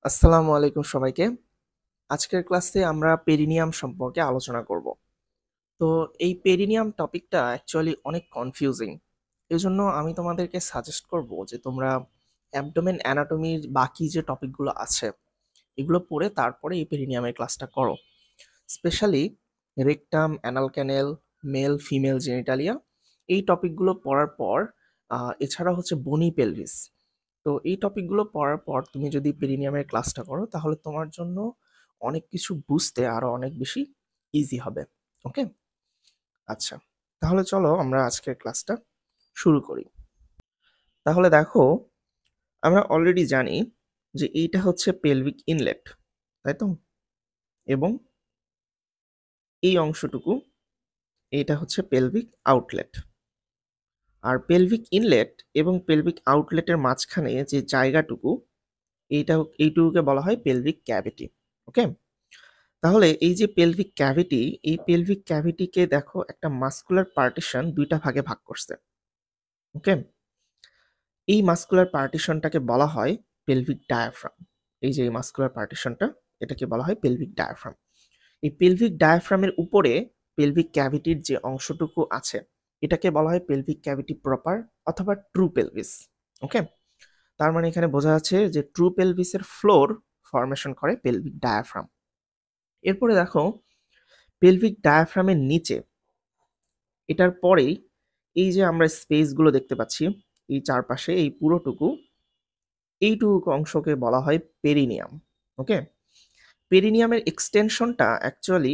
আসসালামু আলাইকুম সবাইকে। আজকের ক্লাসে আমরা পেরিনিয়াম সম্পর্কে আলোচনা করব। তো এই পেরিনিয়াম টপিকটা অ্যাকচুয়ালি অনেক কনফিউজিং। এজন্য আমি তোমাদেরকে সাজেস্ট করব যে তোমরা অ্যাবডোমেন অ্যানাটমির বাকি যে টপিকগুলো আছে এগুলো পড়ে তারপরে এই পেরিনিয়ামের ক্লাসটা করো। স্পেশালি রেকটাম, অ্যানাল ক্যানেল, মেল ফিমেল জেনিটালিয়া এই টপিকগুলো পড়ার পর এছাড়া হচ্ছে বনি পেলভিস। তো এই টপিকগুলো পড়ার পর তুমি যদি পেরিনিয়ামের ক্লাসটা করো তাহলে তোমার জন্য অনেক কিছু বুঝতে আরো অনেক বেশি ইজি হবে। ওকে, আচ্ছা, তাহলে চলো আমরা আজকের ক্লাসটা শুরু করি। তাহলে দেখো, আমরা অলরেডি জানি যে এইটা হচ্ছে পেলভিক ইনলেট, তাই তো? এবং এই অংশটুকু এইটা হচ্ছে পেলভিক আউটলেট। আর পেলভিক ইনলেট এবং পেলভিক আউটলেটের মাঝখানে যে জায়গাটুকু এইটুকুকে বলা হয় পেলভিক ক্যাভিটি। ওকে, তাহলে এই যে পেলভিক ক্যাভিটি, এই পেলভিক ক্যাভিটিকে দেখো একটা মাস্কুলার পার্টিশন দুইটা ভাগে ভাগ করছে। ওকে, এই মাস্কুলার পার্টিশনটাকে বলা হয় পেলভিক ডায়াফ্রাম। এই যে এই মাস্কুলার পার্টিশনটা, এটাকে বলা হয় পেলভিক ডায়াফ্রাম। এই পেলভিক ডায়াফ্রামের উপরে পেলভিক ক্যাভিটির যে অংশটুকু আছে এটাকে বলা হয় পেলভিক ক্যাভিটি প্রপার অথবা ট্রু পেলভিস। ওকে, তার মানে এখানে বোঝা যাচ্ছে যে ট্রু পেলভিসের ফ্লোর ফর্মেশন করে পেলভিক ডায়াফ্রাম। এরপরে দেখো, পেলভিক ডায়াফ্রামের নিচে এটার পরেই এই যে আমরা স্পেসগুলো দেখতে পাচ্ছি এই চারপাশে, এই পুরোটুকু এইটুকু অংশকে বলা হয় পেরিনিয়াম। ওকে, পেরিনিয়ামের এক্সটেনশনটা অ্যাকচুয়ালি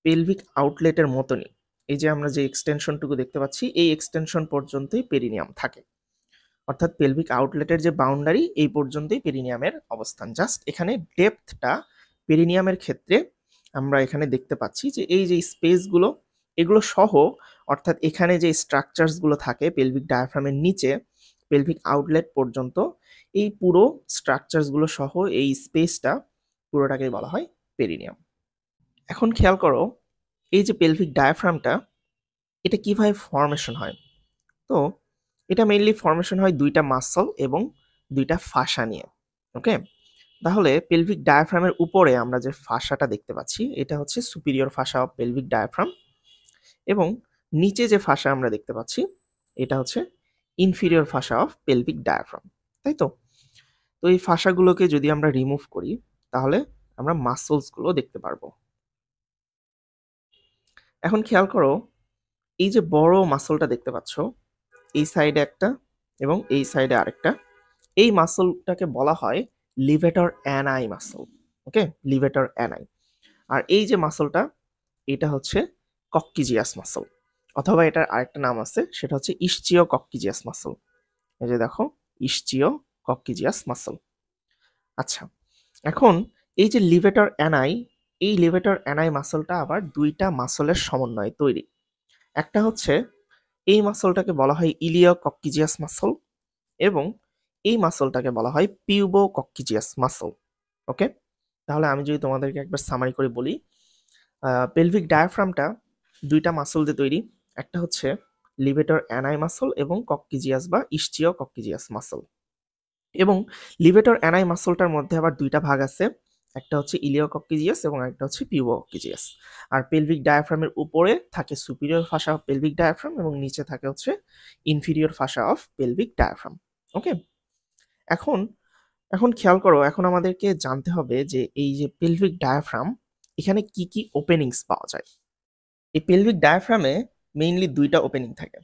পেলভিক আউটলেটের মতনই। এই যে আমরা যে এক্সটেনশনটুকু দেখতে পাচ্ছি এই এক্সটেনশন পর্যন্তই পেরিনিয়াম থাকে, অর্থাৎ পেলভিক আউটলেটের যে বাউন্ডারি এই পর্যন্তই পেরিনিয়ামের অবস্থান। জাস্ট এখানে ডেপথটা পেরিনিয়ামের ক্ষেত্রে আমরা এখানে দেখতে পাচ্ছি যে এই যে স্পেসগুলো এগুলো সহ, অর্থাৎ এখানে যে স্ট্রাকচারসগুলো থাকে পেলভিক ডায়াফ্রামের নিচে পেলভিক আউটলেট পর্যন্ত, এই পুরো স্ট্রাকচারসগুলো সহ এই স্পেসটা পুরোটাকেই বলা হয় পেরিনিয়াম। এখন খেয়াল করো, এই যে পেলভিক ডায়াফ্রামটা এটা কিভাবে ফর্মেশন হয়। তো এটা মেইনলি ফর্মেশন হয় দুইটা মাসল এবং দুইটা ফাসা নিয়ে। ওকে, তাহলে পেলভিক ডায়াফ্রামের উপরে আমরা যে ফাসাটা দেখতে পাচ্ছি এটা হচ্ছে superior fascia of pelvic diaphragm, এবং নিচে যে ফাসা আমরা দেখতে পাচ্ছি এটা হচ্ছে inferior fascia of pelvic diaphragm, তাই তো? তো এই ফাসাগুলোকে যদি আমরা রিমুভ করি তাহলে আমরা মাসলসগুলো দেখতে পারবো। এখন খেয়াল করো, এই যে বড় মাসলটা দেখতে পাচ্ছ এই সাইডে একটা এবং এই সাইডে আরেকটা, এই মাসলটাকে বলা হয় লিভেটর অ্যানাই মাসল। ওকে, লিভেটর অ্যানাই। আর এই যে মাসলটা এটা হচ্ছে কক্কিজিয়াস মাসল, অথবা এটার আরেকটা নাম আছে সেটা হচ্ছে ইসচিও কক্কিজিয়াস মাসল। এই যে দেখো, ইসচিও কক্কিজিয়াস মাসল। আচ্ছা, এখন এই যে লিভেটর অ্যানাই, এই লিভেটর অ্যানাই মাসলটা আবার দুইটা মাসলের সমন্বয়ে তৈরি। একটা হচ্ছে এই মাসলটাকে বলা হয় ইলিও কক্কিজিয়াস মাসল, এবং এই মাসলটাকে বলা হয় পিউবো কক্কিজিয়াস মাসল। ওকে, তাহলে আমি যদি তোমাদেরকে একবার সামারি করে বলি, পেলভিক ডায়াফ্রামটা দুইটা মাসল দিয়ে তৈরি। একটা হচ্ছে লিভেটর অ্যানাই মাসল এবং কক্কিজিয়াস বা ইসচিও কক্কিজিয়াস মাসল। এবং লিভেটর অ্যানাই মাসলটার মধ্যে আবার দুইটা ভাগ আছে, একটা হচ্ছে ইলিও কক্কিজিয়াস এবং একটা হচ্ছে পিউবো কক্কিজিয়াস। আর পেলভিক ডায়াফ্রামের উপরে থাকে superior fascia of pelvic diaphragm এবং নিচে থাকে হচ্ছে inferior fascia of pelvic diaphragm. Okay, এখন এখন খেয়াল করো, এখন আমাদেরকে জানতে হবে যে এই যে পেলভিক ডায়াফ্রাম এখানে কি কি ওপেনিংস পাওয়া যায়। এই পেলভিক ডায়াফ্রামে মেইনলি দুইটা ওপেনিং থাকে।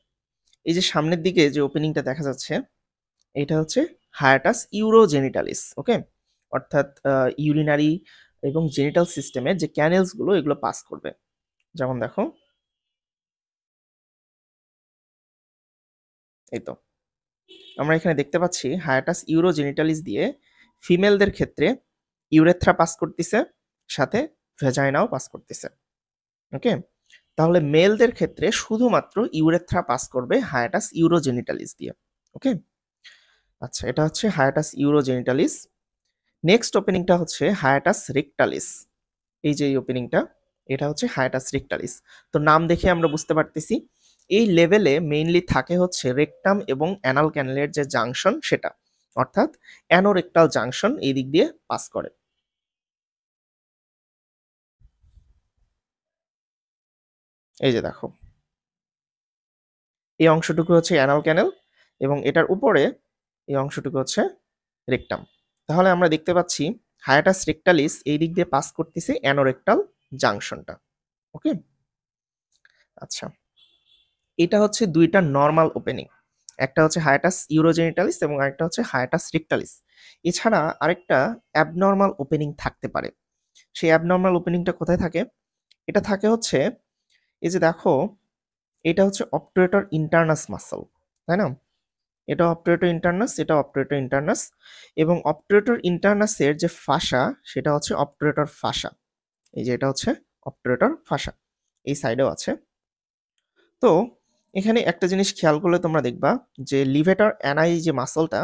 এই যে সামনের দিকে যে ওপেনিংটা দেখা যাচ্ছে এটা হচ্ছে হায়াটাস ইউরোজেনিটালিস। ওকে, অর্থাৎ ইউরিনারি এবং জেনিটাল সিস্টেমের যে ক্যানেলসগুলো এগুলো পাস করবে। যেমন দেখো, এই তো আমরা এখানে দেখতে পাচ্ছি হায়াটাস ইউরোজেনিটালিস দিয়ে ফিমেলদের ক্ষেত্রে ইউরেথ্রা পাস করতেছে, সাথে ভেজাইনাও পাস করতেছে। ওকে, তাহলে মেলদের ক্ষেত্রে শুধুমাত্র ইউরেথ্রা পাস করবে হায়াটাস ইউরোজেনিটালিস দিয়ে। ওকে, আচ্ছা, এটা হচ্ছে হায়াটাস ইউরোজেনিটালিস। নেক্সট ওপেনিংটা হচ্ছে হায়াটাস রেক্টালিস। এই যে এই ওপেনিংটা এটা হচ্ছে হায়াটাস রেক্টালিস। তো নাম দেখে আমরা বুঝতে পারতেছি এই লেভেলে মেইনলি থাকে হচ্ছে রেকটাম এবং অ্যানাল ক্যানেলের যে জাংশন সেটা, অর্থাৎ অ্যানোরেক্টাল জাংশন এই দিক দিয়ে পাস করে। এই যে দেখো, এই অংশটুকু হচ্ছে অ্যানাল ক্যানেল এবং এটার উপরে এই অংশটুকু হচ্ছে রেকটাম। তাহলে আমরা দেখতে পাচ্ছি হায়াটাস রেকটালিস এই দিক দিয়ে পাস করতেছে অ্যানোরেক্টাল জাংশনটা। ওকে, আচ্ছা, এটা হচ্ছে দুইটা নরমাল ওপেনিং, একটা হচ্ছে হায়াটাস ইউরোজেনিটালিস এবং আরেকটা হচ্ছে হায়াটাস রেকটালিস। এছাড়া আরেকটা অ্যাবনর্মাল ওপেনিং থাকতে পারে। সেই অ্যাবনর্মাল ওপেনিংটা কোথায় থাকে? এটা থাকে হচ্ছে, এই যে দেখো, এটা হচ্ছে অবটুরেটর ইন্টারনাস মাসল, তাই না? এটা অবটুরেটর ইন্টারনাস, এটা অবটুরেটর ইন্টারনাস, এবং অবটুরেটর ইন্টারনাসের যে ফাসা সেটা হচ্ছে অবটুরেটর ফাসা। এই যে এটা হচ্ছে অবটুরেটর ফাসা, এই সাইডেও আছে। তো এখানে একটা জিনিস খেয়াল করলে তোমরা দেখবা যে লিভেটর অ্যানাই যে মাসলটা,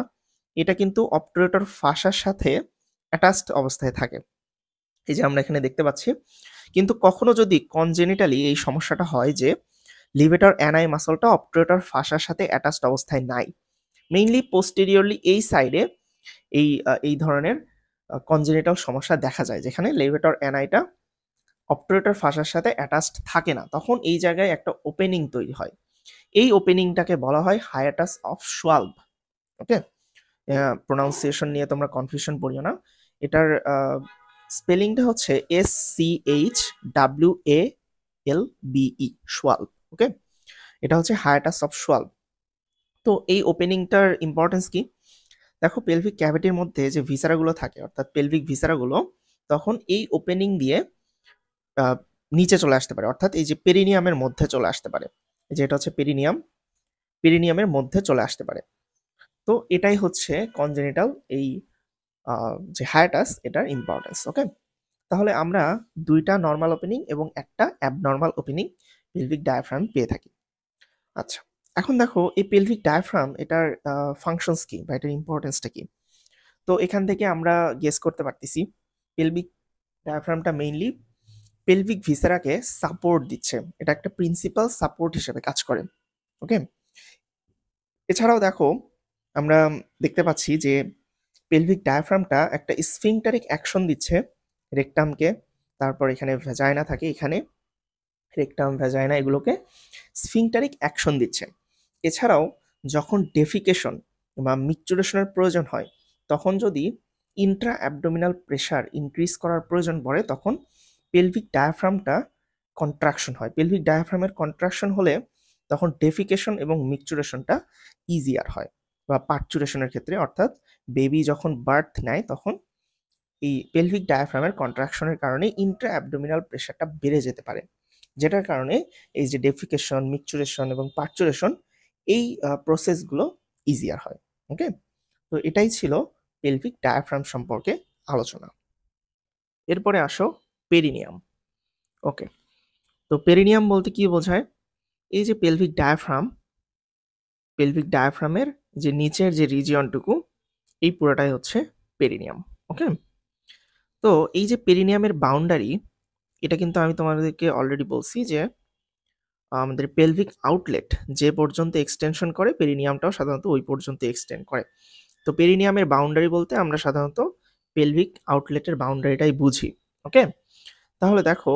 এটা কিন্তু অবটুরেটর ফাসার সাথে অ্যাটাচড অবস্থায় থাকে, এই যে আমরা এখানে দেখতে পাচ্ছি। কিন্তু কখনো যদি কনজেনিটালি এই সমস্যাটা হয় যে লিভেটর অ্যানাই মাসলটা অবটুরেটর ফাসার সাথে অ্যাটাচড অবস্থায় নাই, মেইনলি পোস্টেরিয়রলি এই সাইডে এই ধরনের কনজেনিটাল সমস্যা দেখা যায়, যেখানে লিভেটর অ্যানাইটা অবটুরেটর ফাসার সাথে অ্যাটাচড থাকে না, তখন এই জায়গায় একটা ওপেনিং তৈরি হয়। এই ওপেনিংটাকে বলা হয় হায়াটাস অফ শোয়ালব। ওকে, প্রোনাউন্সিয়েশন নিয়ে তোমরা কনফিউশন পড়িও না। এটার স্পেলিংটা হচ্ছে SCHWALBE, শোয়ালব। ওকে, এটা হচ্ছে হায়াটাস অফ শোয়ালব। তো এই ওপেনিংটার ইম্পর্টেন্স কি? দেখো, পেলভিক ক্যাভিটির মধ্যে যে ভিসারাগুলো থাকে, অর্থাৎ পেলভিক ভিসারাগুলো তখন এই ওপেনিং দিয়ে নিচে চলে আসতে পারে, অর্থাৎ এই যে পেরিনিয়ামের মধ্যে চলে আসতে পারে। এই যে এটা হচ্ছে পেরিনিয়াম, পেরিনিয়ামের মধ্যে চলে আসতে পারে। তো এটাই হচ্ছে কনজেনিটাল এই যে হায়াটাস, এটার ইম্পর্টেন্স। ওকে, তাহলে আমরা দুইটা নর্মাল ওপেনিং এবং একটা অ্যাবনর্মাল ওপেনিং পেলভিক ডায়াফ্রাম পেয়ে থাকি। আচ্ছা, এখন দেখো এই পেলভিক ডায়াফ্রাম এটার ফাংশনস কি বা এটার ইম্পর্টেন্সটা কি? তো এখান থেকে আমরা গেস করতে পারতেছি পেলভিক ডায়াফ্রামটা মেইনলি পেলভিক ভিসেরাকে সাপোর্ট দিচ্ছে, এটা একটা প্রিন্সিপাল সাপোর্ট হিসেবে কাজ করে। ওকে, এছাড়াও দেখো আমরা দেখতে পাচ্ছি যে পেলভিক ডায়াফ্রামটা একটা স্ফিংটারিক অ্যাকশন দিচ্ছে রেকটামকে, তারপর এখানে ভ্যাজাইনা থাকে, এখানে রেকটাম ভ্যাজাইনা এগুলোকে স্ফিংটারিক অ্যাকশন দিচ্ছে। এছাড়াও যখন ডেফিকেশন বা মিকচুরেশনের প্রয়োজন হয়, তখন যদি ইন্ট্রা অ্যাবডোমিনাল প্রেশার ইনক্রিজ করার প্রয়োজন পড়ে, তখন পেলভিক ডায়াফ্রামটা কন্ট্রাকশন হয়। পেলভিক ডায়াফ্রামের কন্ট্রাকশন হলে তখন ডেফিকেশন এবং মিকচুরেশনটা ইজিয়ার হয়, বা পার্চুরেশনের ক্ষেত্রে, অর্থাৎ বেবি যখন বার্থ নেয় তখন এই পেলভিক ডায়াফ্রামের কন্ট্রাকশনের কারণে ইন্ট্রা অ্যাবডোমিনাল প্রেশারটা বেড়ে যেতে পারে, যেটার কারণে এই যে ডেফিকেশন, মিকচুরেশন এবং পার্চুরেশন এই প্রসেসগুলো ইজিয়ার হয়। ওকে, তো এটাই ছিল পেলভিক ডায়াফ্রাম সম্পর্কে আলোচনা। এরপরে আসো পেরিনিয়াম। ওকে, তো পেরিনিয়াম বলতে কি বোঝায়? এই যে পেলভিক ডায়াফ্রাম, পেলভিক ডায়াফ্রামের যে নিচের যে রিজিয়নটুকু, এই পুরোটাই হচ্ছে পেরিনিয়াম। ওকে, তো এই যে পেরিনিয়ামের বাউন্ডারি, এটা কিন্তু আমি তোমাদেরকে অলরেডি বলছি যে আমাদের পেলভিক আউটলেট যে পর্যন্ত এক্সটেনশন করে, পেরিনিয়ামটাও সাধারণত ওই পর্যন্ত এক্সটেন্ড করে। তো পেরিনিয়ামের বাউন্ডারি বলতে আমরা সাধারণত পেলভিক আউটলেটের বাউন্ডারিটাই বুঝি। ওকে, তাহলে দেখো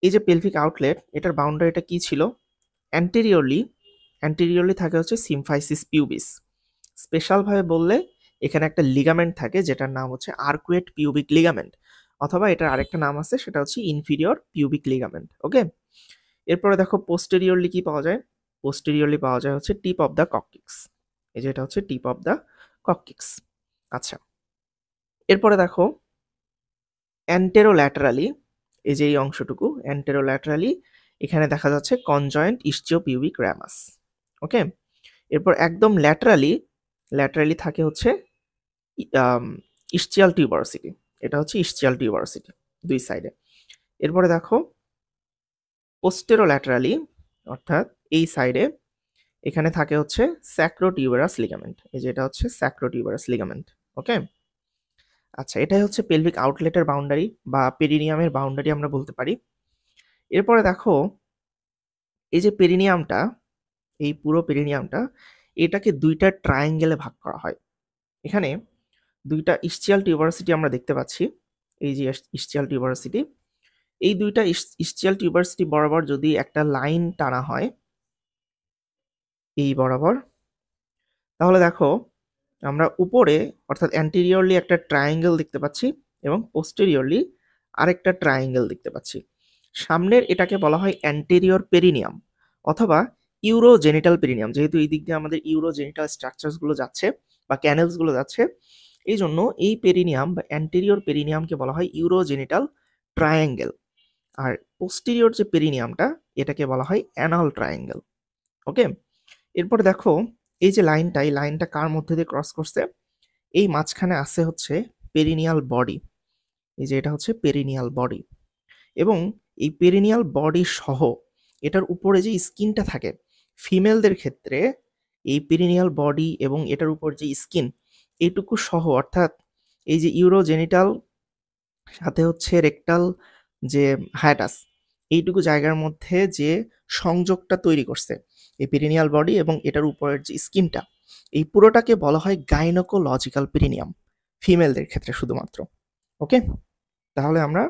এই যে পেলভিক আউটলেট, এটার বাউন্ডারিটা কি ছিল? অ্যান্টেরিয়রলি থাকে হচ্ছে সিমফাইসিস পিউবিস। স্পেশালভাবে বললে এখানে একটা লিগামেন্ট থাকে যেটার নাম হচ্ছে আর্কুয়েট পিউবিক লিগামেন্ট, অথবা এটার আরেকটা নাম আছে সেটা হচ্ছে ইনফিরিয়র পিউবিক লিগামেন্ট। ওকে, এরপরে দেখো পোস্টেরিয়রলি কি পাওয়া যায়? পোস্টেরিয়রলি পাওয়া যায় হচ্ছে টিপ অফ দ্য কককিক্স। এই যে এটা হচ্ছে টিপ অফ দ্য কককিক্স। আচ্ছা, এরপরে দেখো অ্যান্টেরোল্যাটারালি, এই যে এই অংশটুকু অ্যান্টেরোল্যাটারালি, এখানে দেখা যাচ্ছে কনজয়েন্ট ইসচিওপিউবিক র্যামাস। ওকে, এরপর একদম ল্যাটারালি থাকে হচ্ছে ইসচিয়াল টিউবারসিটি, এটা হচ্ছে ইসচিয়াল টিউবারসিটি দুই সাইডে। এরপরে দেখো পোস্টেরোল্যাটারালি, অর্থাৎ এই সাইডে, এখানে থাকে হচ্ছে স্যাক্রোটিউবারাস লিগামেন্ট। এই যে এটা হচ্ছে স্যাক্রোটিউবারাস লিগামেন্ট। ওকে, আচ্ছা, এটাই হচ্ছে পেলভিক আউটলেটের বাউন্ডারি বা পেরিনিয়ামের বাউন্ডারি আমরা বলতে পারি। এরপরে দেখো এই যে পেরিনিয়ামটা, এই পুরো পেরিনিয়ামটা, এটাকে দুইটা ট্রায়াঙ্গেলে ভাগ করা হয়। এখানে দুইটা ইসচিয়াল টিউবারসিটি আমরা দেখতে পাচ্ছি। এই যে ইসচিয়াল টিউবারসিটি, এই দুইটা ইসচিয়াল টিউবারসিটি বরাবর যদি একটা লাইন টানা হয় এই বরাবর, তাহলে দেখো আমরা উপরে অর্থাৎ অ্যান্টেরিয়রলি একটা ট্রায়াঙ্গেল দেখতে পাচ্ছি এবং পোস্টেরিয়রলি আরেকটা ট্রায়াঙ্গেল দেখতে পাচ্ছি। সামনের এটাকে বলা হয় অ্যান্টেরিয়র পেরিনিয়াম অথবা ইউরোজেনিটাল পেরিনিয়াম, যেহেতু এই দিক দিয়ে আমাদের ইউরোজেনিটাল স্ট্রাকচারসগুলো যাচ্ছে বা ক্যানেলসগুলো যাচ্ছে, এই জন্য এই পেরিনিয়াম বা অ্যান্টেরিয়র পেরিনিয়ামকে বলা হয় ইউরোজেনিটাল ট্রায়াঙ্গেল। আর পোস্টেরিয়র যে পেরিনিয়ামটা এটাকে বলা হয় অ্যানাল ট্রায়াঙ্গেল। ওকে, এরপর দেখো এই যে লাইনটা, এই লাইনটা কার মধ্যে দিয়ে ক্রস করছে? এই মাঝখানে আছে হচ্ছে পেরিনিয়াল বডি। এই যে এটা হচ্ছে পেরিনিয়াল বডি, এবং এই পেরিনিয়াল বডি সহ এটার উপরে যে স্কিনটা থাকে, ফিমেলদের ক্ষেত্রে এই পেরিনিয়াল বডি এবং এটার উপর যে স্কিন এইটুকু সহ, অর্থাৎ এই যে ইউরোজেনিটাল সাথে হচ্ছে রেকটাল যে হায়াটাস, এইটুকু জায়গার মধ্যে যে সংযোগটা তৈরি করছে এই পেরিনিয়াল বডি এবং এটার উপরের যে স্কিনটা, এই পুরোটাকে বলা হয় গাইনোকোলজিক্যাল পেরিনিয়াম, ফিমেলদের ক্ষেত্রে শুধুমাত্র। ওকে, তাহলে আমরা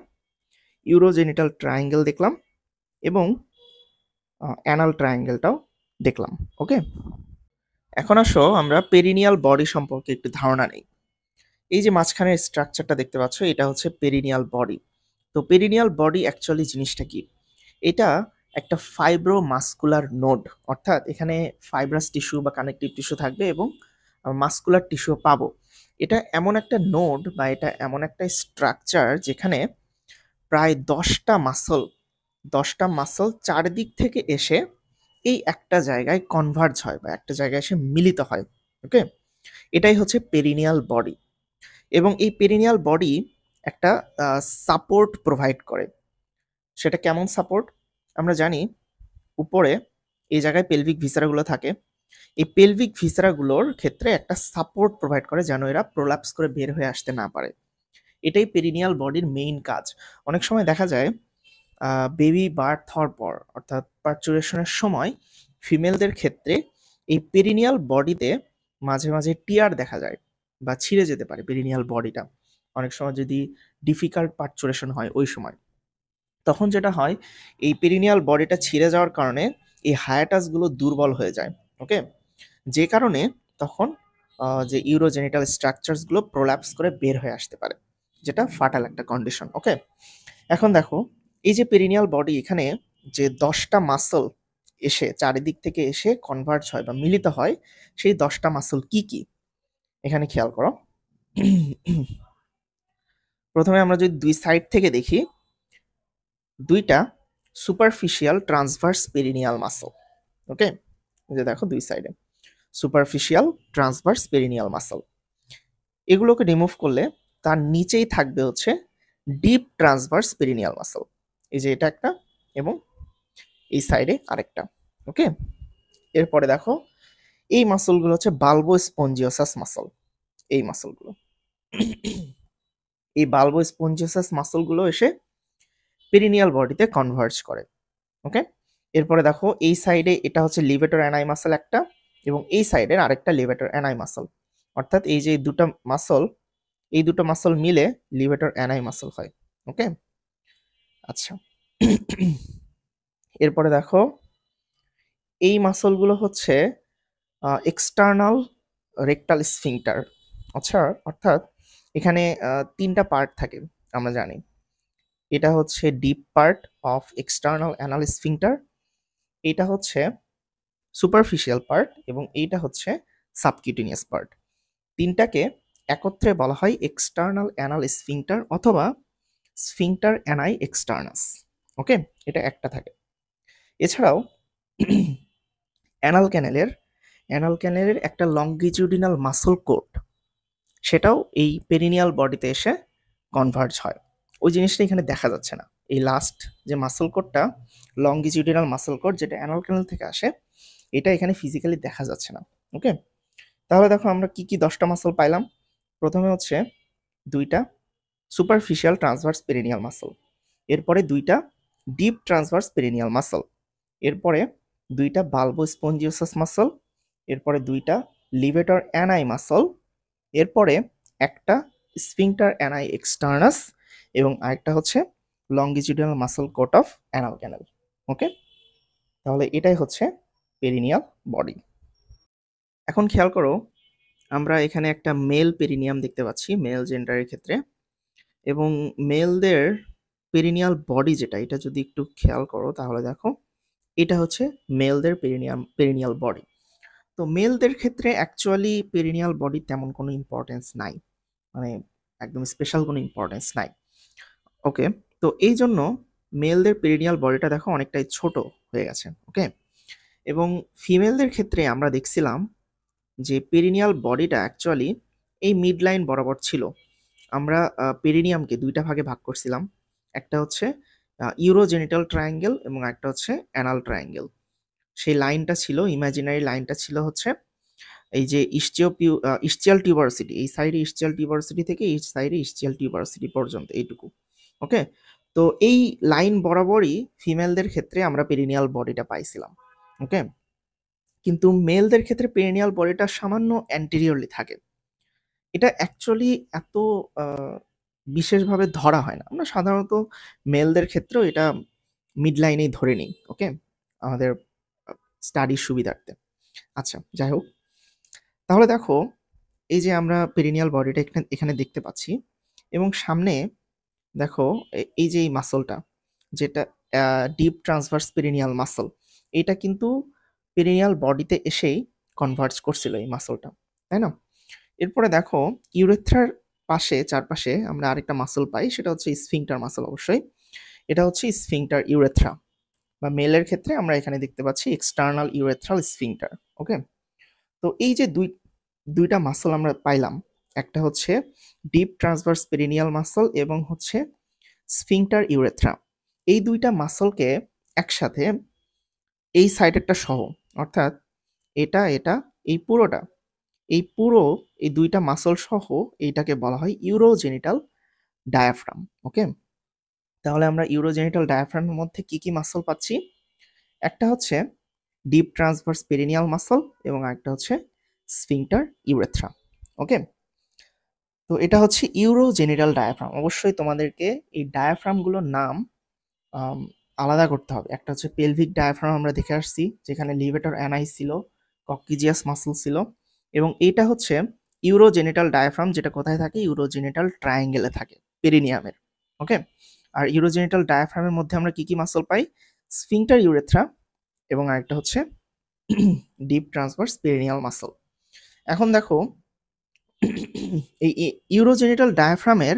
ইউরোজেনিটাল ট্রায়াঙ্গেল দেখলাম এবং অ্যানাল ট্রায়াঙ্গেলটাও দেখলাম। ওকে, এখন আসো আমরা পেরিনিয়াল বডি সম্পর্কে একটু ধারণা নেই। এই যে মাঝখানের স্ট্রাকচারটা দেখতে পাচ্ছ, এটা হচ্ছে পেরিনিয়াল বডি। তো পেরিনিয়াল বডি অ্যাকচুয়ালি জিনিসটা কি? এটা একটা ফাইব্রোমাস্কুলার নোড, অর্থাৎ এখানে ফাইব্রাস টিস্যু বা কানেকটিভ টিস্যু থাকবে এবং মাস্কুলার টিস্যু পাবো। এটা এমন একটা নোড বা এটা এমন একটা স্ট্রাকচার যেখানে প্রায় 10টা মাসল চারদিক থেকে এসে এই একটা জায়গায় কনভার্জ হয় বা একটা জায়গায় এসে মিলিত হয়। ওকে, এটাই হচ্ছে পেরিনিয়াল বডি। এবং এই পেরিনিয়াল বডি একটা সাপোর্ট প্রোভাইড করে। সেটা কেমন সাপোর্ট? আমরা জানি উপরে এই জায়গায় পেলভিক ভিসারাগুলো থাকে, এই পেলভিক ভিসারাগুলোর ক্ষেত্রে একটা সাপোর্ট প্রোভাইড করে যেন এরা প্রোল্যাপস করে বের হয়ে আসতে না পারে। এটাই পেরিনিয়াল বডির মেইন কাজ। অনেক সময় দেখা যায় বেবি বার্থ হওয়ার পর অর্থাৎ পার্চুরেশনের সময় ফিমেলদের ক্ষেত্রে এই পেরিনিয়াল বডিতে মাঝে মাঝে টিয়ার দেখা যায় বা ছিঁড়ে যেতে পারে পেরিনিয়াল বডিটা, অনেক সময় যদি ডিফিকাল্ট পার্চুরেশন হয় ওই সময়। তখন যেটা হয়, এই পেরিনিয়াল বডিটা ছিঁড়ে যাওয়ার কারণে এই হায়াটাসগুলো দুর্বল হয়ে যায়। ওকে, যে কারণে তখন যে ইউরোজেনিটাল স্ট্রাকচারসগুলো প্রোল্যাপস করে বের হয়ে আসতে পারে, যেটা ফাটাল একটা কন্ডিশন। ওকে, এখন দেখো এই যে পেরিনিয়াল বডি, এখানে যে 10টা মাসল এসে চারিদিক থেকে এসে কনভার্জ হয় বা মিলিত হয়, সেই 10টা মাসল কি কি এখানে খেয়াল করো। প্রথমে আমরা যদি দুই সাইড থেকে দেখি, দুইটা সুপারফিশিয়াল ট্রান্সভার্স পেরিনিয়াল মাসল। ওকে, যে দেখো দুই সাইডে সুপারফিশিয়াল ট্রান্সভার্স পেরিনিয়াল মাসল, এগুলোকে রিমুভ করলে তার নিচেই থাকবে হচ্ছে ডিপ ট্রান্সভার্স পেরিনিয়াল মাসল। এই যে এটা একটা এবং এই সাইডে আরেকটা। ওকে, এরপরে দেখো এই মাসলগুলো হচ্ছে বালবো স্পঞ্জিওসাস মাসল। এই মাসলগুলো, এই বালবো স্পঞ্জিওসাস মাসলগুলো এসে পেরিনিয়াল বডিতে কনভার্জ করে। ওকে, এরপরে দেখো এই সাইডে এটা হচ্ছে লিভেটর অ্যানাই মাসল একটা, এবং এই সাইডের আরেকটা লিভেটর অ্যানাই মাসল, অর্থাৎ এই যে দুটো মাসল, এই দুটো মাসল মিলে লিভেটর অ্যানাই মাসল হয়। ওকে, আচ্ছা, এরপরে দেখো এই মাসলগুলো হচ্ছে এক্সটার্নাল রেকটাল স্ফিংটার। আচ্ছা, অর্থাৎ এখানে 3টা পার্ট থাকে আমরা জানি। এটা হচ্ছে deep part of external anal sphincter, এটা হচ্ছে সুপারফিশিয়াল পার্ট এবং এইটা হচ্ছে সাবকিউটেনিয়াস পার্ট। তিনটাকে একত্রে বলা হয় এক্সটার্নাল অ্যানাল স্ফিংটার অথবা স্ফিংটার অ্যানাই এক্সটার্নাস। ওকে, এটা একটা থাকে। এছাড়াও অ্যানাল ক্যানেলের একটা লংগিটিউডিনাল মাসল কোট, সেটাও এই পেরিনিয়াল বডিতে এসে কনভার্জ হয়। ওই জিনিসটা এখানে দেখা যাচ্ছে না। এই লাস্ট যে মাসল কোটটা, লংগিটিউডিনাল মাসল কোট, যেটা অ্যানাল ক্যানেল থেকে আসে, এটা এখানে ফিজিক্যালি দেখা যাচ্ছে না। ওকে, তাহলে দেখো আমরা কি কি 10টা মাসল পাইলাম। প্রথমে হচ্ছে দুইটা সুপারফিশিয়াল ট্রান্সভার্স পেরিনিয়াল মাসল, এরপরে দুইটা ডিপ ট্রান্সভার্স পেরিনিয়াল মাসল, এরপরে দুইটা বালবো স্পঞ্জিওসাস মাসল, এরপরে দুইটা লিভেটর অ্যানাই মাসল, এরপরে একটা স্ফিংটার অ্যানাই এক্সটার্নাস এবং আরেকটা হচ্ছে longitudinal muscle coat of anal canal. Okay, তাহলে এটাই হচ্ছে পেরিনিয়াল বডি। এখন খেয়াল করো, আমরা এখানে একটা মেল পেরিনিয়াম দেখতে পাচ্ছি মেল জেন্ডারের ক্ষেত্রে, এবং মেলদের পেরিনিয়াল বডি যেটা, এটা যদি একটু খেয়াল করো তাহলে দেখো এটা হচ্ছে মেলদের পেরিনিয়াল বডি। তো মেলদের ক্ষেত্রে অ্যাকচুয়ালি পেরিনিয়াল বডি তেমন কোনো ইম্পর্টেন্স নাই, মানে একদম স্পেশাল কোনো ইম্পর্টেন্স নাই। ওকে, তো এই জন্য মেলদের পেরিনিয়াল বডিটা দেখো অনেকটাই ছোট হয়ে গেছে। ওকে, এবং ফিমেলদের ক্ষেত্রে আমরা দেখছিলাম যে পেরিনিয়াল বডিটা অ্যাকচুয়ালি এই মিড লাইন বরাবর ছিল। আমরা পেরিনিয়ামকে দুইটা ভাগে ভাগ করছিলাম, একটা হচ্ছে ইউরোজেনিটাল ট্রায়াঙ্গেল এবং একটা হচ্ছে অ্যানাল ট্রায়াঙ্গেল। সেই লাইনটা ছিল, ইমাজিনারি লাইনটা ছিল হচ্ছে এই যে ইস্চিয়াল টিউবারসিটি, এই সাইডে ইস্চিয়াল টিউবারসিটি থেকে এই সাইডে ইস্চিয়াল টিউবারসিটি পর্যন্ত এইটুকু। ওকে, তো এই লাইন বরাবরই ফিমেলদের ক্ষেত্রে আমরা পেরিনিয়াল বডিটা পাইছিলাম। ওকে, কিন্তু মেলদের ক্ষেত্রে পেরিনিয়াল বডিটা সামান্য অ্যান্টেরিয়রলি থাকে। এটা অ্যাকচুয়ালি এত বিশেষভাবে ধরা হয় না, আমরা সাধারণত মেলদের ক্ষেত্রেও এটা মিড লাইনেই ধরে নিই। ওকে, আমাদের স্টাডির সুবিধার্থে। আচ্ছা, যাই হোক, তাহলে দেখো এই যে আমরা পেরিনিয়াল বডিটা এখানে দেখতে পাচ্ছি, এবং সামনে দেখো এই যে এই মাসলটা, যেটা ডিপ ট্রান্সভার্স পেরিনিয়াল মাসল, এটা কিন্তু পেরিনিয়াল বডিতে এসেই কনভার্জ করছিল এই মাসলটা, তাই না? এরপরে দেখো ইউরেথ্রার পাশে চারপাশে আমরা আরেকটা মাসল পাই, সেটা হচ্ছে স্ফিংটার মাসল। অবশ্যই এটা হচ্ছে স্ফিংটার ইউরেথ্রা, বা মেলের ক্ষেত্রে আমরা এখানে দেখতে পাচ্ছি এক্সটার্নাল ইউরেথ্রাল স্ফিংটার। ওকে, তো এই যে দুইটা মাসল আমরা পাইলাম, একটা হচ্ছে ডিপ ট্রান্সভার্স পেরিনিয়াল মাসল এবং হচ্ছে স্ফিংটার ইউরেথ্রা। এই দুইটা মাসলকে একসাথে এই সাইডেরটা সহ, অর্থাৎ এটা এটা এই পুরোটা, এই দুইটা মাসল সহ এইটাকে বলা হয় ইউরোজেনিটাল ডায়াফ্রাম। ওকে, তাহলে আমরা ইউরোজেনিটাল ডায়াফ্রামের মধ্যে কি কি মাসল পাচ্ছি? একটা হচ্ছে ডিপ ট্রান্সভার্স পেরিনিয়াল মাসল এবং আরেকটা হচ্ছে স্ফিংটার ইউরেথ্রা। ওকে, তো এটা হচ্ছে ইউরোজেনিটাল ডায়াফ্রাম। অবশ্যই তোমাদেরকে এই ডায়াফ্রামগুলোর নাম আম, আলাদা করতে হবে। একটা হচ্ছে পেলভিক ডায়াফ্রাম, আমরা দেখে আসছি যেখানে লিভেটর অ্যানাই ছিল, কক্কিজিয়াস মাসল ছিল, এবং এটা হচ্ছে ইউরোজেনিটাল ডায়াফ্রাম, যেটা কোথায় থাকে? ইউরোজেনিটাল ট্রায়াঙ্গেলে থাকে, পেরিনিয়ামের। ওকে, আর ইউরোজেনিটাল ডায়াফ্রামের মধ্যে আমরা কি কি মাসল পাই? স্ফিংটার ইউরেথ্রা এবং আরেকটা হচ্ছে ডিপ ট্রান্সভার্স পেরিনিয়াল মাসল। এখন দেখো এই ইউরোজেনিটাল ডায়াফ্রামের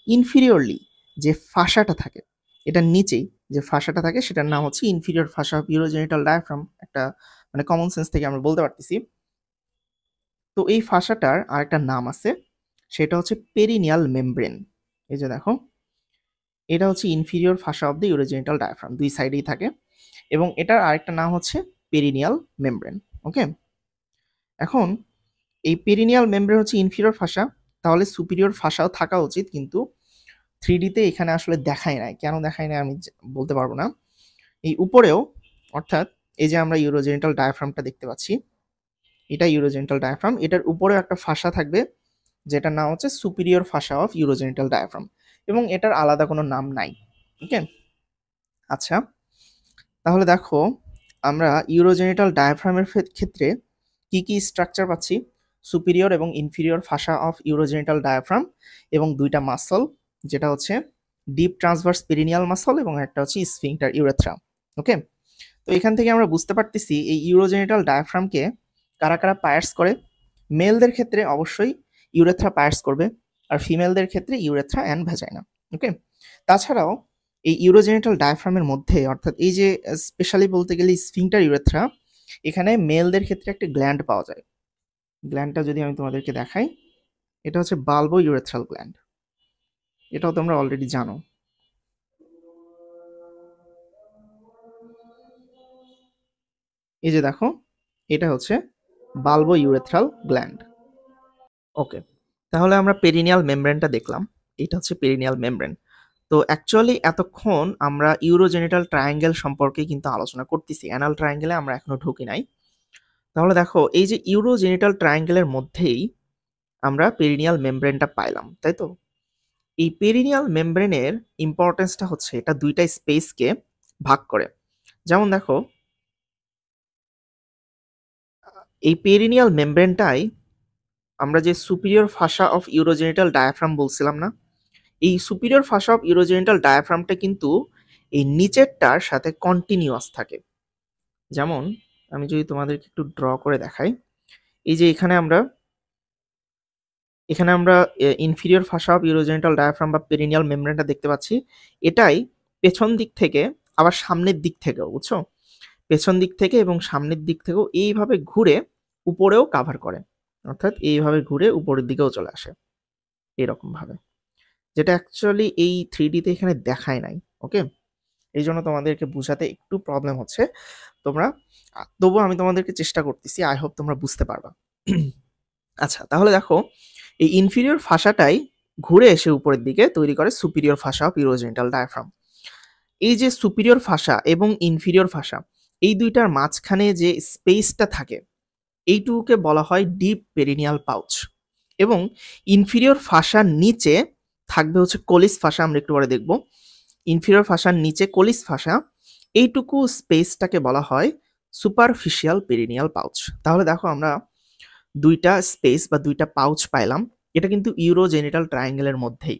ইনফিরিয়রলি যে ফাসাটা থাকে, এটার নিচেই যে ফাসাটা থাকে সেটার নাম হচ্ছে inferior fascia of urogenital diaphragm. একটা মানে কমন সেন্স থেকে আমরা বলতে পারতেছি। তো এই ফাসাটার আরেকটা নাম আছে, সেটা হচ্ছে পেরিনিয়াল মেমব্রেন। এই যে দেখো, এটা হচ্ছে inferior fascia of the urogenital diaphragm, দুই সাইডেই থাকে, এবং এটার আরেকটা নাম হচ্ছে পেরিনিয়াল মেমব্রেন। ওকে, এখন এই পেরিনিয়াল মেমব্রেন হচ্ছে ইনফিরিয়র ফাসা, তাহলে সুপিরিয়র ফাসাও থাকা উচিত, কিন্তু 3D-তে এখানে আসলে দেখায় নাই। কেন দেখায় নাই আমি বলতে পারবো না। এই উপরেও, অর্থাৎ এই যে আমরা ইউরোজেনিটাল ডায়াফ্রামটা দেখতে পাচ্ছি, এটা ইউরোজেনিটাল ডায়াফ্রাম, এটার উপরেও একটা ফাসা থাকবে যেটার নাম হচ্ছে superior fascia of urogenital diaphragm, এবং এটার আলাদা কোনো নাম নাই। ওকে, আচ্ছা, তাহলে দেখো আমরা ইউরোজেনিটাল ডায়াফ্রামের ক্ষেত্রে কি কি স্ট্রাকচার পাচ্ছি? সুপিরিয়র এবং inferior fascia of urogenital diaphragm এবং দুইটা মাসল, যেটা হচ্ছে ডিপ ট্রান্সভার্স পেরিনিয়াল মাসল এবং একটা হচ্ছে স্ফিংটার ইউরেথ্রা। ওকে, তো এখান থেকে আমরা বুঝতে পারতেছি এই ইউরোজেনিটাল ডায়াফ্রামকে কারা কারা পায়ার্স করে। মেলদের ক্ষেত্রে অবশ্যই ইউরেথ্রা পায়ার্স করবে, আর ফিমেলদের ক্ষেত্রে ইউরেথ্রা অ্যান্ড ভ্যাজাইনা। ওকে, তাছাড়াও এই ইউরোজেনিটাল ডায়াফ্রামের মধ্যে, অর্থাৎ এই যে স্পেশালি বলতে গেলে স্ফিংটার ইউরেথ্রা, এখানে মেলদের ক্ষেত্রে একটা গ্ল্যান্ড পাওয়া যায়। গ্ল্যান্ডটা যদি আমি তোমাদেরকে দেখাই, এটা হচ্ছে বাল্বো ইউরেথ্রাল গ্ল্যান্ড, এটাও তোমরা অলরেডি জানো। এই যে দেখো, এটা হচ্ছে বাল্বো ইউরেথ্রাল গ্ল্যান্ড। ওকে, তাহলে আমরা পেরিনিয়াল মেমব্রেনটা দেখলাম, এটা হচ্ছে পেরিনিয়াল মেমব্রেন। তো অ্যাকচুয়ালি এতক্ষণ আমরা ইউরোজেনিটাল ট্রায়াঙ্গেল সম্পর্কে কিন্তু আলোচনা করতেছি, অ্যানাল ট্রায়াঙ্গেলে আমরা এখনো ঢুকি নাই। তাহলে দেখো এই যে ইউরোজেনিটাল ট্রায়াঙ্গেলের মধ্যেই আমরা পেরিনিয়াল মেমব্রেনটা পাইলাম, তাই তো? এই পেরিনিয়াল মেমব্রেনের ইম্পর্টেন্সটা হচ্ছে এটা দুইটা স্পেসকে ভাগ করে। যেমন দেখো, এই পেরিনিয়াল মেমব্রেনটাই আমরা যে superior fascia of urogenital diaphragm বলছিলাম না, এই সুপিরিয়র ফাসা অফ ইউরোজেনিটাল ডায়াফ্রামটা কিন্তু এই নিচেরটার সাথে কন্টিনিউয়াস থাকে। যেমন আমি যদি তোমাদেরকে একটু ড্র করে দেখাই, এই যে এখানে আমরা inferior fascia of urogenital diaphragm বা পেরিনিয়াল মেমব্রেনটা দেখতে পাচ্ছি। এটাই পেছন দিক থেকে আবার সামনের দিক থেকেও, বুঝছো, পেছন দিক থেকে এবং সামনের দিক থেকেও এইভাবে ঘুরে উপরেও কাভার করে, অর্থাৎ এইভাবে ঘুরে উপরের দিকেও চলে আসে এরকম ভাবে, যেটা অ্যাকচুয়ালি এই 3D-তে এখানে দেখায় নাই। ওকে, এই জন্য তোমাদেরকে বোঝাতে একটু প্রবলেম হচ্ছে। তোমরা তবুও আমি তোমাদেরকে চেষ্টা করতেছি, আই হোপ তোমরা বুঝতে পারবা। আচ্ছা, তাহলে দেখো, এই ইনফিরিয়র ফাসাটাই ঘুরে এসে উপরের দিকে তৈরি করে superior fascia of urogenital diaphragm. এই যে সুপিরিয়র ফাসা এবং ইনফিরিয়র ফাসা, এই দুইটার মাঝখানে যে স্পেসটা থাকে এইটুকুকে বলা হয় ডিপ পেরিনিয়াল পাউচ। এবং ইনফিরিয়র ফাসার নিচে থাকবে হচ্ছে কোলিস ফাসা, আমরা একটু পরে দেখব। ইনফিরিয়র ফাসার নিচে কোলিস ফাসা, এইটুকু স্পেসটাকে বলা হয় সুপারফিশিয়াল পেরিনিয়াল পাউচ। তাহলে দেখো, আমরা দুইটা স্পেস বা দুইটা পাউচ পাইলাম, এটা কিন্তু ইউরোজেনিটাল ট্রায়াঙ্গেলের মধ্যেই।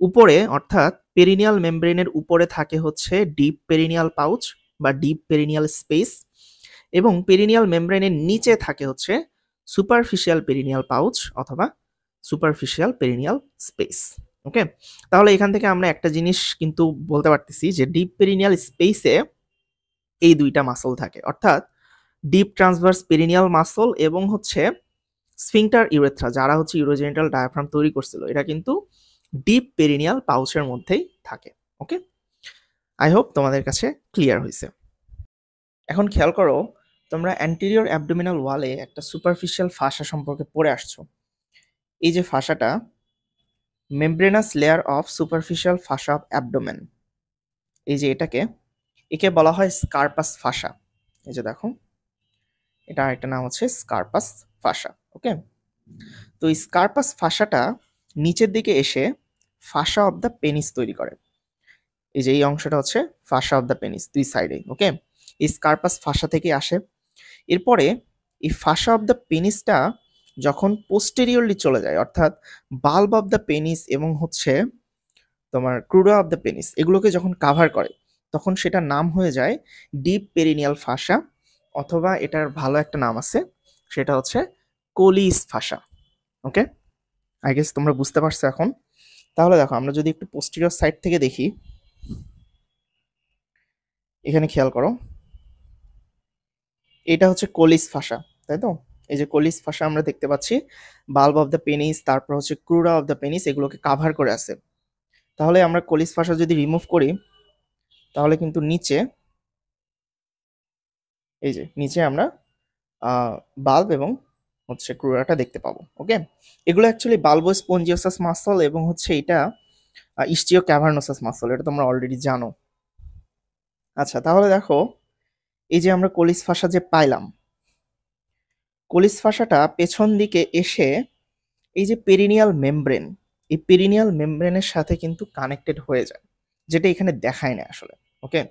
উপরে অর্থাৎ পেরিনিয়াল মেমব্রেনের উপরে থাকে হচ্ছে ডিপ পেরিনিয়াল পাউচ বা ডিপ পেরিনিয়াল স্পেস, এবং পেরিনিয়াল মেমব্রেনের নিচে থাকে হচ্ছে সুপারফিশিয়াল পেরিনিয়াল পাউচ অথবা সুপারফিশিয়াল পেরিনিয়াল স্পেস। ওকে, তাহলে এখান থেকে আমরা একটা জিনিস কিন্তু বলতে পারতেছি যে ডিপ পেরিনিয়াল স্পেসে এই দুইটা মাসল থাকে, অর্থাৎ ডিপ ট্রান্সভার্স পেরিনিয়াল মাসল এবং হচ্ছে স্ফিংটার ইউরেথ্রা, যারা হচ্ছে ইউরোজেনিটাল ডায়াফ্রাম তৈরি করছিল, এটা কিন্তু ডিপ পেরিনিয়াল পাউচের মধ্যেই থাকে। ওকে, আই হোপ তোমাদের কাছে ক্লিয়ার হয়েছে। এখন খেয়াল করো, তোমরা অ্যান্টেরিয়র অ্যাবডোমিনাল ওয়ালে একটা সুপারফিশিয়াল ফাসা সম্পর্কে পড়ে আসছো। এই যে ফাসাটা, membranous layer of superficial fascia of abdomen, এই যে একে বলা হয় স্কারপাস ফাসা। এই যে দেখো, এটা আরেকটা নাম হচ্ছে স্কারপাস ফাসা। ওকে, তো এই স্কারপাস ফাসাটা নিচের দিকে এসে ফাসা অফ দ্য পেনিস তৈরি করে। এই যে এই অংশটা হচ্ছে ফাসা অফ দ্য পেনিস, দুই সাইডে। ওকে, এই স্কারপাস ফাসা থেকে আসে। এরপরে এই ফাসা অফ দ্য পেনিসটা যখন পোস্টেরিয়রলি চলে যায়, অর্থাৎ বাল্ব অফ দ্য পেনিস এবং হচ্ছে তোমার ক্রুডা অফ দ্য পেনিস, এগুলোকে যখন কাভার করে, তখন সেটার নাম হয়ে যায় ডিপ পেরিনিয়াল ফাসা, অথবা এটার ভালো একটা নাম আছে, সেটা হচ্ছে কোলিস ফাসা। ওকে, আই গেস তোমরা বুঝতে পারছো এখন। তাহলে দেখো, আমরা যদি একটু পোস্টেরিয়র সাইড থেকে দেখি, এখানে খেয়াল করো, এটা হচ্ছে কোলিস ফাসা, তাই তো? এই যে কোলিস ফাসা আমরা দেখতে পাচ্ছি, বাল্ব অফ দ্য পেনিস, তারপর হচ্ছে ক্রুরা অফ দ্য পেনিস, এগুলোকে কাভার করে আছে। তাহলে আমরা কোলিস ফাসা যদি রিমুভ করি, তাহলে কিন্তু নিচে, এই যে নিচে আমরা বাল্ব এবং হচ্ছে ক্রুরাটা দেখতে পাবো। ওকে, এগুলো অ্যাকচুয়ালি বাল্বো স্পঞ্জিওসাস মাসল এবং হচ্ছে এটা ইস্টিও ক্যাভার্নোসাস মাসল, এটা তোমরা অলরেডি জানো। আচ্ছা, তাহলে দেখো, এই যে আমরা কোলিস ফাসা যে পাইলাম, কোলিস ফাসাটা পেছন দিকে এসে এই যে পেরিনিয়াল মেমব্রেন, এই পেরিনিয়াল মেমব্রেনের সাথে কিন্তু কানেক্টেড হয়ে যায়, যেটা এখানে দেখায় না আসলে। ওকে,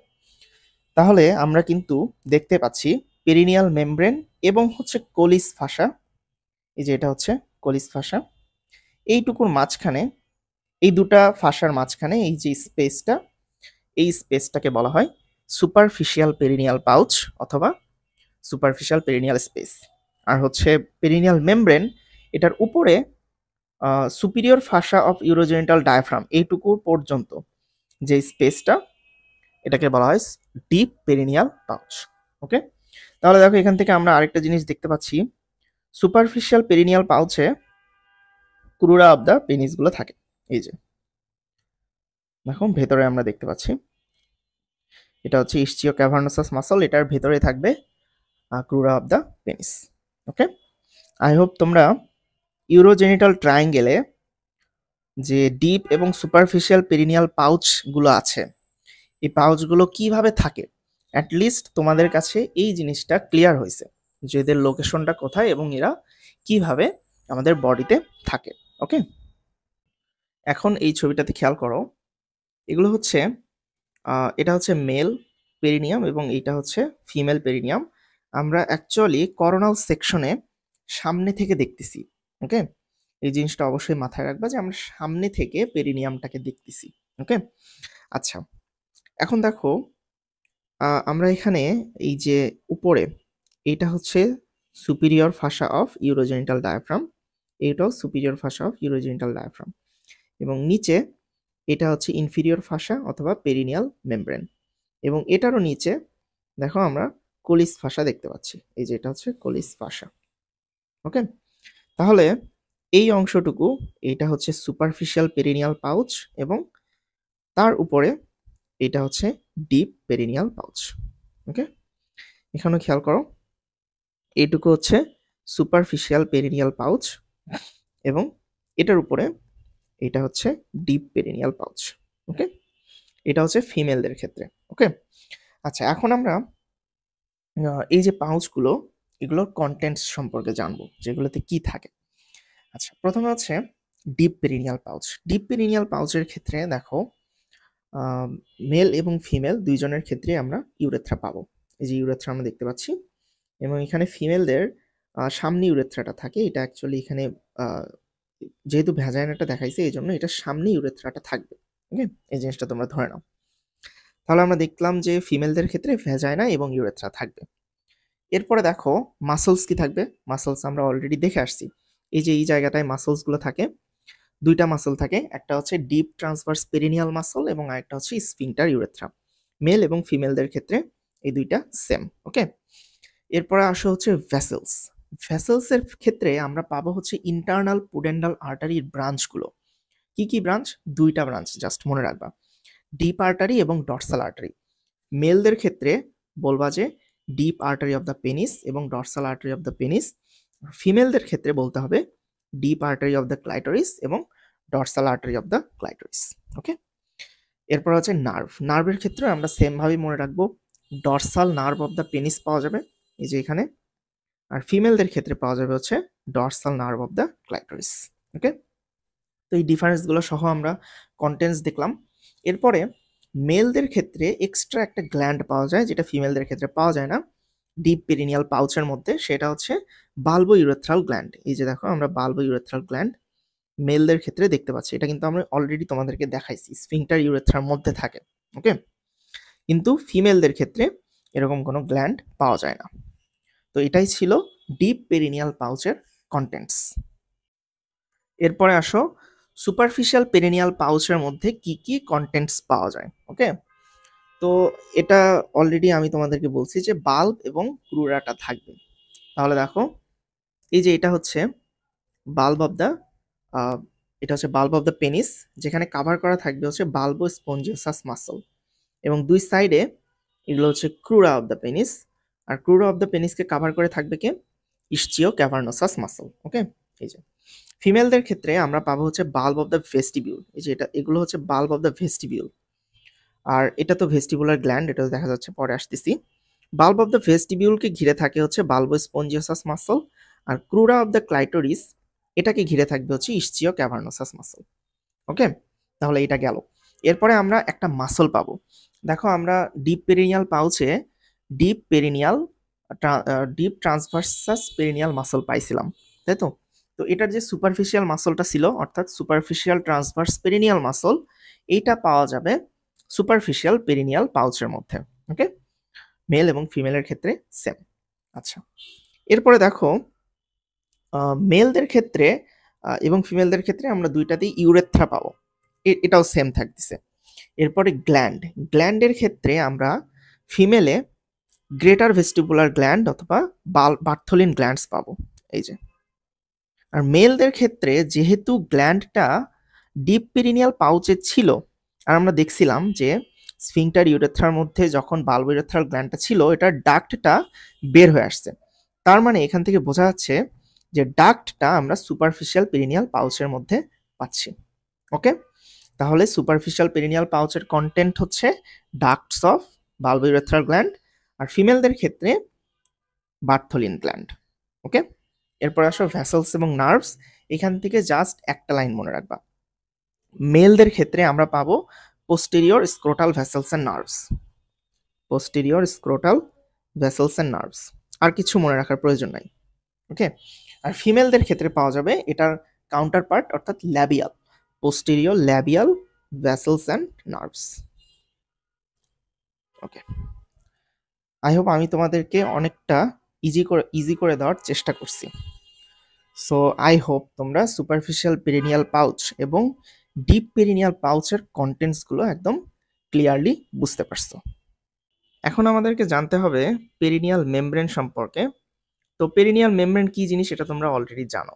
তাহলে আমরা কিন্তু দেখতে পাচ্ছি পেরিনিয়াল মেমব্রেন এবং হচ্ছে কোলিস ফাসা, এই যে এটা হচ্ছে কোলিস ফাসা, এইটুকুর মাঝখানে, এই দুটা ফাসার মাঝখানে এই যে স্পেসটা, এই স্পেসটাকে বলা হয় সুপারফিশিয়াল পেরিনিয়াল পাউচ অথবা সুপারফিশিয়াল পেরিনিয়াল স্পেস। আর হচ্ছে পেরিনিয়াল মেমব্রেন, এটার উপরে superior fascia of urogenital diaphragm, এইটুকু পর্যন্ত যে স্পেসটা, এটাকে বলা হয় ডিপ পেরিনিয়াল পাউচ। ওকে, তাহলে দেখো, এখান থেকে আমরা আরেকটা জিনিস দেখতে পাচ্ছি, সুপারফিশিয়াল পেরিনিয়াল পাউচে ক্রুরা অফ দ্য পেনিসগুলো থাকে। এই যে দেখো, ভেতরে আমরা দেখতে পাচ্ছি, এটা হচ্ছে ইস্চিও ক্যাভার্নোসাস মাসল, এটার ভেতরে থাকবে crura of the penis. Okay, I hope তোমরা ইউরোজেনিটাল ট্রায়াঙ্গেলে যে ডিপ এবং সুপারফিশিয়াল পেরিনিয়াল পাউচগুলো আছে, এই পাউচগুলো কিভাবে থাকে, অ্যাটলিস্ট তোমাদের কাছে এই জিনিসটা ক্লিয়ার হয়েছে যে এদের লোকেশনটা কোথায় এবং এরা কিভাবে আমাদের বডিতে থাকে। ওকে, এখন এই ছবিটাতে খেয়াল করো, এগুলো হচ্ছে এটা হচ্ছে মেল পেরিনিয়াম এবং এটা হচ্ছে ফিমেল পেরিনিয়াম। আমরা অ্যাকচুয়ালি করোনাল সেকশনে সামনে থেকে দেখতেছি। ওকে, এই জিনিসটা অবশ্যই মাথায় রাখবা যে আমরা সামনে থেকে পেরিনিয়ামটাকে দেখতেছি। ওকে, আচ্ছা, এখন দেখো আমরা এখানে এই যে উপরে এটা হচ্ছে superior fascia of urogenital diaphragm, এটাও superior fascia of urogenital diaphragm, এবং নিচে এটা হচ্ছে ইনফিরিয়র ফাসা অথবা পেরিনিয়াল মেমব্রেন, এবং এটারও নিচে দেখো আমরা কোলিস ফাসা দেখতে পাচ্ছি। এই যে এটা হচ্ছে কোলিস ফাসা। ওকে, তাহলে এই অংশটুকু এটা হচ্ছে সুপারফিশিয়াল পেরিনিয়াল পাউচ এবং তার উপরে এটা হচ্ছে ডিপ পেরিনিয়াল পাউচ। ওকে, এখানে খেয়াল করো, এইটুকু হচ্ছে সুপারফিশিয়াল পেরিনিয়াল পাউচ এবং এটার উপরে এটা হচ্ছে ডিপ পেরিনিয়াল পাউচ। ওকে, এটা হচ্ছে ফিমেলদের ক্ষেত্রে। ওকে, আচ্ছা, এখন আমরা এই যে পাউচগুলো, এগুলোর কন্টেন্টস সম্পর্কে জানবো, যেগুলোতে কি থাকে। আচ্ছা, প্রথমে হচ্ছে deep perineal pouch. Deep perineal পাউচের ক্ষেত্রে দেখো মেল এবং ফিমেল দুইজনের ক্ষেত্রে আমরা ইউরেথ্রা পাবো। এই যে ইউরেথ্রা আমরা দেখতে পাচ্ছি, এবং এখানে ফিমেলদের সামনে ইউরেথ্রাটা থাকে। এটা অ্যাকচুয়ালি এখানে যেহেতু ভ্যাজাইনাটা দেখাইছে এই জন্য এটা সামনে ইউরেথ্রাটা থাকবে। ওকে, এই জিনিসটা তোমরা ধরে নাও। তাহলে আমরা দেখলাম যে ফিমেলদের ক্ষেত্রে ভ্যাজাইনা এবং ইউরেথ্রা থাকবে। এরপরে দেখো মাসলস কি থাকবে। মাসলস আমরা অলরেডি দেখে আসছি। এই যে এই জায়গাটায় মাসলসগুলো থাকে, দুইটা মাসল থাকে, একটা হচ্ছে ডিপ ট্রান্সভার্স পেরিনিয়াল মাসল এবং আরেকটা হচ্ছে স্ফিংটার ইউরেথ্রা। মেল এবং ফিমেলদের ক্ষেত্রে এই দুইটা সেম। ওকে, এরপরে আসো হচ্ছে ভেসেলস। ভেসেলসের ক্ষেত্রে আমরা পাবো হচ্ছে ইন্টারনাল পুডেন্ডাল আর্টারির ব্রাঞ্চগুলো। কি কি ব্রাঞ্চ? দুইটা ব্রাঞ্চ, জাস্ট মনে রাখবা, ডিপ আর্টারি এবং ডর্সাল আর্টারি। মেলদের ক্ষেত্রে বলবা যে deep artery of the penis এবং dorsal artery of the penis. ফিমেলদের ক্ষেত্রে বলতে হবে deep artery of the clitoris এবং dorsal artery of the clitoris. Okay, এরপর হচ্ছে নার্ভ। নার্ভের ক্ষেত্রে আমরা সেম ভাবেই মনে রাখবো, dorsal nerve of the penis পাওয়া যাবে এই যে এখানে, আর ফিমেলদের ক্ষেত্রে পাওয়া যাবে হচ্ছে dorsal nerve of the clitoris. Okay, তো এই ডিফারেন্সগুলো সহ আমরা কন্টেন্টস দেখলাম। এরপরে মেলদের ক্ষেত্রে এক্সট্রা একটা গ্ল্যান্ড পাওয়া যায় যেটা ফিমেলদের ক্ষেত্রে পাওয়া যায় না ডিপ পেরিনিয়াল পাউচের মধ্যে, সেটা হচ্ছে বাল্বো ইউরেথ্রাল গ্ল্যান্ড। এই যে দেখো আমরা বাল্বো ইউরেথ্রাল গ্ল্যান্ড মেলদের ক্ষেত্রে দেখতে পাচ্ছি। এটা কিন্তু আমরা অলরেডি তোমাদেরকে দেখাইছি, স্ফিংটার ইউরেথ্রার মধ্যে থাকে। ওকে, কিন্তু ফিমেলদের ক্ষেত্রে এরকম কোনো গ্ল্যান্ড পাওয়া যায় না। তো এটাই ছিল ডিপ পেরিনিয়াল পাউচের কন্টেন্টস। এরপরে আসো সুপারফিশিয়াল পেরিনিয়াল পাউচের মধ্যে কি কি কন্টেন্টস পাওয়া যায়। ওকে, তো এটা অলরেডি আমি তোমাদেরকে বলছি যে বাল্ব এবং ক্রুরাটা থাকবে। তাহলে দেখো এই যে এটা হচ্ছে বাল্ব অফ দ্য এটা হচ্ছে বাল্ব অফ দ্য পেনিস, যেখানে কাভার করা থাকবে হচ্ছে বাল্বো স্পঞ্জিওসাস মাসল, এবং দুই সাইডে এগুলো হচ্ছে ক্রুরা অফ দ্য পেনিস, আর ক্রুরা অফ দ্য পেনিসকে কাভার করে থাকবে কে? ইসচিও ক্যাভার্নোসাস মাসল। ওকে, এই যে ফিমেলদের ক্ষেত্রে আমরা পাবো হচ্ছে বাল্ব অফ দ্য ভেস্টিবিউল। এই যে এটা, এগুলো হচ্ছে বাল্ব অফ দ্য ভেস্টিবিউল, আর এটা তো ভেস্টিবুলার গ্ল্যান্ড, এটা দেখা যাচ্ছে, পরে আসতেছি। বাল্ব অফ দ্য ভেস্টিবিউলকে ঘিরে থাকে হচ্ছে বাল্বো স্পঞ্জিওসাস মাসল, আর ক্রুরা অফ দ্য ক্লাইটোরিস এটাকে ঘিরে থাকবে হচ্ছে ইসচিও ক্যাভার্নোসাস মাসল। ওকে, তাহলে এটা গেল। এরপরে আমরা একটা মাসল পাবো। দেখো আমরা ডিপ পেরিনিয়াল পাউচে deep perineal deep transversus perineal muscle পাইছিলাম, তাই তো? তো এটার যে সুপারফিশিয়াল মাসলটা ছিল, অর্থাৎ সুপারফিশিয়াল ট্রান্সভার্স পেরিনিয়াল মাসল, এইটা পাওয়া যাবে সুপারফিশিয়াল পেরিনিয়াল পাউচের মধ্যে। ওকে, মেল এবং ফিমেলের ক্ষেত্রে সেম। আচ্ছা, এরপরে দেখো মেলদের ক্ষেত্রে এবং ফিমেলদের ক্ষেত্রে আমরা দুইটাতেই ইউরেথ্রা পাবো, এটাও সেম থাকতেছে। এরপরে গ্ল্যান্ড। গ্ল্যান্ডের ক্ষেত্রে আমরা ফিমেলে গ্রেটার ভেস্টিবুলার গ্ল্যান্ড অথবা বার্থোলিন গ্ল্যান্ডস পাবো, এই যে। আর মেলদের ক্ষেত্রে যেহেতু গ্ল্যান্ডটা ডিপ পেরিনিয়াল পাউচে ছিল, আর আমরা দেখছিলাম যে স্ফিংটার ইউরেথ্রার মধ্যে যখন বাল্ব ইউরেথ্রাল গ্ল্যান্ডটা ছিল, এটার ডাক্টটা বের হয়ে আসছে। তার মানে এখান থেকে বোঝা যাচ্ছে যে ডাক্টটা আমরা সুপারফিশিয়াল পেরিনিয়াল পাউচের মধ্যে পাচ্ছি। ওকে, তাহলে সুপারফিশিয়াল পেরিনিয়াল পাউচের কন্টেন্ট হচ্ছে ducts of bulbourethral gland, আর ফিমেলদের ক্ষেত্রে বার্থোলিন গ্ল্যান্ড। ওকে, এরপর আসো ভ্যাসেলস এবং নার্ভস। এখান থেকে জাস্ট একটা লাইন মনে রাখবা, মেলদের ক্ষেত্রে আমরা পাবো posterior scrotal vessels and nerves, posterior scrotal vessels and nerves, আর কিছু মনে রাখার প্রয়োজন নাই। ওকে, আর ফিমেলদের ক্ষেত্রে পাওয়া যাবে এটার কাউন্টার পার্ট অর্থাৎ labial, posterior labial vessels and nerves. Okay, I hope আমি তোমাদেরকে অনেকটা ইজি করে দেওয়ার চেষ্টা করছি। সো আই হোপ তোমরা সুপারফিশিয়াল পেরিনিয়াল পাউচ এবং ডিপ পেরিনিয়াল পাউচের কন্টেন্টসগুলো একদম ক্লিয়ারলি বুঝতে পারছো। এখন আমাদেরকে জানতে হবে পেরিনিয়াল মেমব্রেন সম্পর্কে। তো পেরিনিয়াল মেমব্রেন কি জিনিস এটা তোমরা অলরেডি জানো।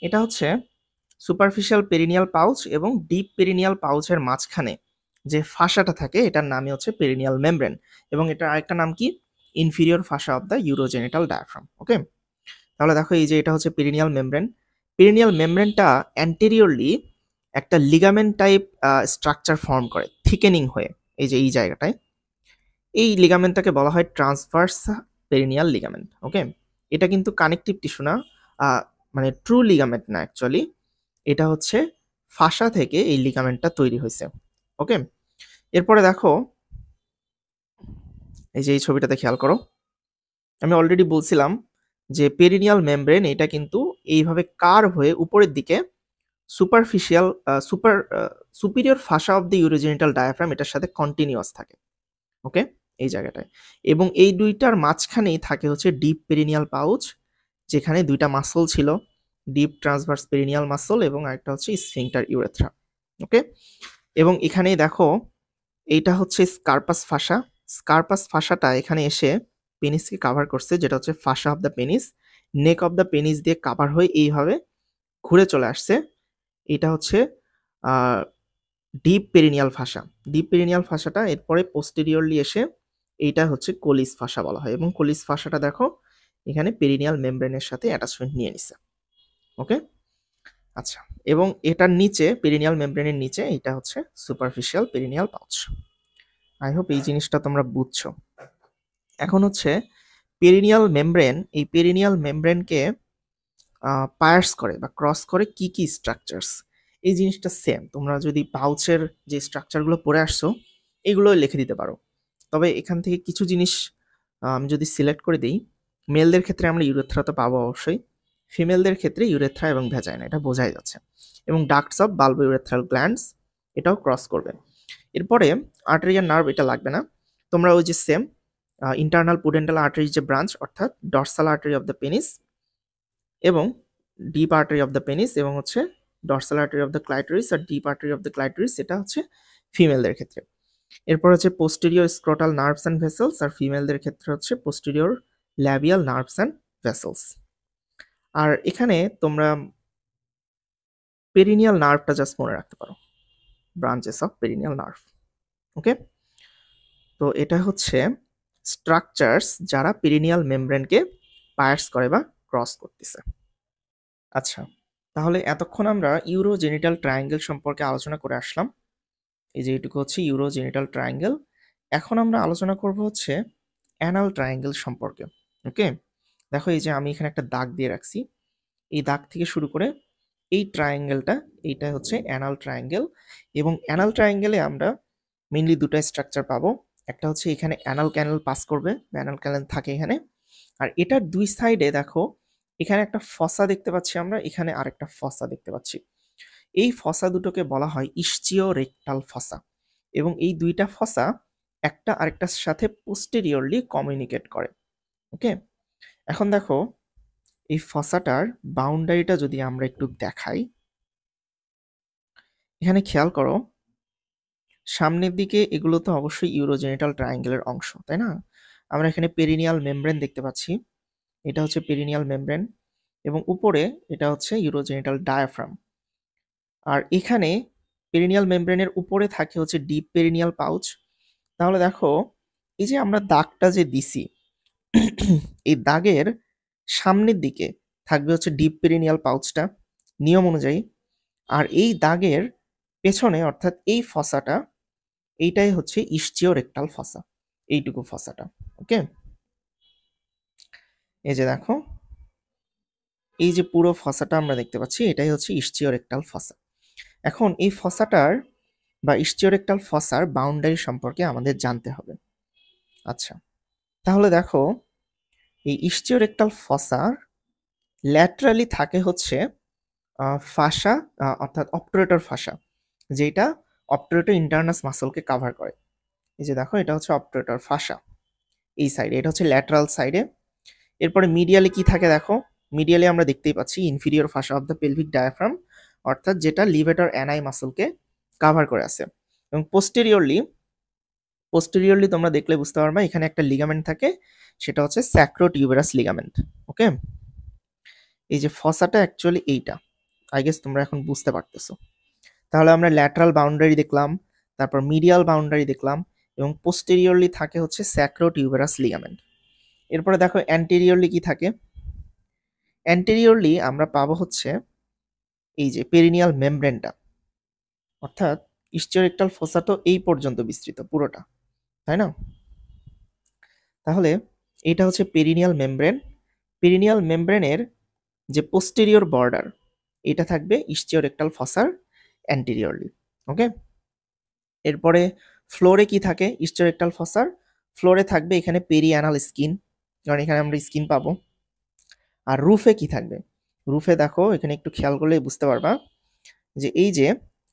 এটা হচ্ছে সুপারফিশিয়াল পেরিনিয়াল পাউচ এবং ডিপ পেরিনিয়াল পাউচের মাঝখানে যে ফাসাটা থাকে এটার নামই হচ্ছে পেরিনিয়াল মেমব্রেন, এবং এটার আরেকটা নাম কি, inferior fascia of the urogenital diaphragm. Okay, তাহলে দেখো এই যে এটা হচ্ছে পেরিনিয়াল মেমব্রেন। পেরিনিয়াল মেমব্রেনটা অ্যান্টেরিয়রলি একটা লিগামেন্ট টাইপ স্ট্রাকচার ফর্ম করে থিকেনিং হয়ে, এই যে এই জায়গাটায়, এই লিগামেন্টটাকে বলা হয় ট্রান্সভার্স পেরিনিয়াল লিগামেন্ট। ওকে, এটা কিন্তু কানেকটিভ টিস্যু না, মানে ট্রু লিগামেন্ট না অ্যাকচুয়ালি, এটা হচ্ছে ফাসা থেকে এই লিগামেন্টটা তৈরি হয়েছে। ওকে, এরপরে দেখো এই যে এই ছবিটাতে খেয়াল করো, আমি অলরেডি বলছিলাম যে পেরিনিয়াল মেমব্রেন এটা কিন্তু এইভাবে কার্ভ হয়ে উপরের দিকে superficial superior fascia of the urogenital diaphragm এটার সাথে কন্টিনিউয়াস থাকে। ওকে, এই জায়গাটায়, এবং এই দুইটার মাঝখানেই থাকে হচ্ছে ডিপ পেরিনিয়াল পাউচ, যেখানে দুইটা মাসল ছিল, ডিপ ট্রান্সভার্স পেরিনিয়াল মাসল এবং আরেকটা হচ্ছে স্ফিংটার ইউরেথ্রা। ওকে, এবং এখানেই দেখো এইটা হচ্ছে স্কার্পাস ফাসা। স্কার্পাস ফাসাটা এখানে এসে পেনিসকে কাভার করছে, যেটা হচ্ছে fascia of the penis, neck of the penis দিয়ে কাভার হয়ে এইভাবে ঘুরে চলে আসছে। এটা হচ্ছে deep perineal fascia. Deep perineal ফাসাটা এরপরে পোস্টেরিয়রলি এসে এইটা হচ্ছে কোলিস ফাসা বলা হয়, এবং কোলিস ফাসাটা দেখো এখানে পেরিনিয়াল মেমব্রেনের সাথে অ্যাটাচমেন্ট নিয়ে নিছে। ওকে, আচ্ছা, এবং এটার নিচে পেরিনিয়াল মেমব্রেনের নিচে এটা হচ্ছে superficial perineal pouch. I hope এই জিনিসটা তোমরা বুঝছো। এখন হচ্ছে পেরিনিয়াল মেমব্রেন, এই পেরিনিয়াল মেমব্রেনকে পায়ার্স করে বা ক্রস করে কি কি স্ট্রাকচারস, এই জিনিসটা সেম তোমরা যদি পাউচের যে স্ট্রাকচারগুলো পড়ে আসছো এগুলো লিখে দিতে পারো। তবে এখান থেকে কিছু জিনিস আমি যদি সিলেক্ট করে দিই, মেলদের ক্ষেত্রে আমরা ইউরেথ্রা তো পাবো অবশ্যই, ফিমেলদের ক্ষেত্রে ইউরেথ্রা এবং ভ্যাজাইনা, এটা বোঝাই যাচ্ছে, এবং ducts of bulbo urethral glands এটাও ক্রস করবে। এরপরে আর্টারি আর নার্ভ এটা লাগবে না, তোমরা ওই যে সেম ইন্টারনাল পুডেন্টাল আর্টারি যে ব্রাঞ্চ অর্থাৎ dorsal artery of the penis এবং deep artery of the penis এবং হচ্ছে dorsal artery of the clitoris আর deep artery of the clitoris, এটা হচ্ছে ফিমেলদের ক্ষেত্রে। এরপর হচ্ছে posterior scrotal nerves and vessels, আর ফিমেলদের ক্ষেত্রে হচ্ছে posterior labial nerves and vessels. আর এখানে তোমরা পেরিনিয়াল নার্ভটা জাস্ট মনে রাখতে পারো, branches of perineal nerve. Okay, তো এটা হচ্ছে স্ট্রাকচারস যারা পেরিনিয়াল মেমব্রেনকে পায়ার্স করে বা ক্রস করতেছে। আচ্ছা, তাহলে এতক্ষণ আমরা ইউরোজেনিটাল ট্রায়াঙ্গেল সম্পর্কে আলোচনা করে আসলাম। এই যে এটুকু হচ্ছে ইউরোজেনিটাল ট্রায়াঙ্গেল। এখন আমরা আলোচনা করব হচ্ছে অ্যানাল ট্রায়াঙ্গেল সম্পর্কে। ওকে, দেখো এই যে আমি এখানে একটা দাগ দিয়ে রাখছি, এই দাগ থেকে শুরু করে এই ট্রায়াঙ্গেলটা, এইটা হচ্ছে অ্যানাল ট্রায়াঙ্গেল, এবং অ্যানাল ট্রায়াঙ্গেলে আমরা মেইনলি দুটো স্ট্রাকচার পাবো। একটা হচ্ছে এখানে অ্যানাল ক্যানেল পাস করবে, অ্যানাল ক্যানেল থাকে এখানে, আর এটার দুই সাইডে দেখো এখানে একটা ফসা দেখতে পাচ্ছি আমরা, এখানে আরেকটা ফসা দেখতে পাচ্ছি। এই ফসা দুটোকে বলা হয় ইসচিও রেকটাল ফসা, এবং এই দুইটা ফসা একটা আরেকটার সাথে পোস্টেরিয়রলি কমিউনিকেট করে। ওকে, এখন দেখো এই ফসাটার বাউন্ডারিটা যদি আমরা একটু দেখাই, এখানে খেয়াল করো সামনের দিকে এগুলো তো অবশ্যই ইউরোজেনিটাল ট্রায়াঙ্গেলের অংশ, তাই না? আমরা এখানে পেরিনিয়াল মেমব্রেন দেখতে পাচ্ছি, এটা হচ্ছে পেরিনিয়াল মেমব্রেন, এবং উপরে এটা হচ্ছে ইউরোজেনিটাল ডায়াফ্রাম। আর এখানে পেরিনিয়াল মেমব্রেনের উপরে থাকে হচ্ছে ডিপ পেরিনিয়াল পাউচ। তাহলে দেখো এই যে আমরা দাগটা যে দিছি, এই দাগের সামনের দিকে থাকবে হচ্ছে ডিপ পেরিনিয়াল পাউচটা নিয়ম অনুযায়ী, আর এই দাগের পেছনে অর্থাৎ এই ফসাটা, এইটাই হচ্ছে ইসচিও রেকটাল ফসা, এইটুকু ফসাটা। ওকে, এই যে দেখো এই যে পুরো ফসাটা আমরা দেখতে পাচ্ছি, এটাই হচ্ছে ইসচিওরেক্টাল ফসা। এখন এই ফসাটার বা ইসচিওরেক্টাল ফসার বাউন্ডারি সম্পর্কে আমাদের জানতে হবে। আচ্ছা, তাহলে দেখো এই ইসচিওরেক্টাল ফসার ল্যাটারালি থাকে হচ্ছে ফাসা, অর্থাৎ অবটুরেটর ফাসা, যেটা অবটুরেটর ইন্টারনাস মাসলকে কাভার করে। এই যে দেখো, এটা হচ্ছে অবটুরেটর ফাসা এই সাইডে, এটা হচ্ছে ল্যাটারাল সাইডে। এরপরে মিডিয়ালে কি থাকে দেখো, মিডিয়ালে আমরা দেখতেই পাচ্ছি inferior fascia of the pelvic diaphragm, অর্থাৎ যেটা লিভেটর অ্যানাই মাসলকে কাভার করে আছে। এবং পোস্টেরিয়রলি তোমরা দেখলে বুঝতে পারবা এখানে একটা লিগামেন্ট থাকে, সেটা হচ্ছে স্যাক্রোটিউবেরাস লিগামেন্ট। ওকে, এই যে ফসাটা অ্যাকচুয়ালি এইটা, আই গেস তোমরা এখন বুঝতে পারতেছো। তাহলে আমরা ল্যাটারাল বাউন্ডারি দেখলাম, তারপর মিডিয়াল বাউন্ডারি দেখলাম, এবং পোস্টেরিয়রলি থাকে হচ্ছে স্যাক্রোটিউবেরাস লিগামেন্ট। এরপরে দেখো অ্যান্টেরিয়রলি কি থাকে, অ্যান্টেরিয়রলি আমরা পাবো হচ্ছে এই যে পেরিনিয়াল মেমব্রেনটা, অর্থাৎ ইসচিওরেক্টাল ফসা তো এই পর্যন্ত বিস্তৃত পুরোটা, তাই না? তাহলে এটা হচ্ছে পেরিনিয়াল মেমব্রেন। পেরিনিয়াল মেমব্রেনের যে পোস্টেরিয়র বর্ডার, এটা থাকবে ইসচিওরেক্টাল ফসার অ্যান্টেরিয়রলি। ওকে, এরপরে ফ্লোরে কি থাকে ইসচিওরেক্টাল ফসার, ফ্লোরে থাকবে এখানে পেরিঅ্যানাল স্কিন, কারণ এখানে আমরা স্কিন পাবো। আর রুফে কি থাকবে, রুফে দেখো এখানে একটু খেয়াল করলে বুঝতে পারবা যে এই যে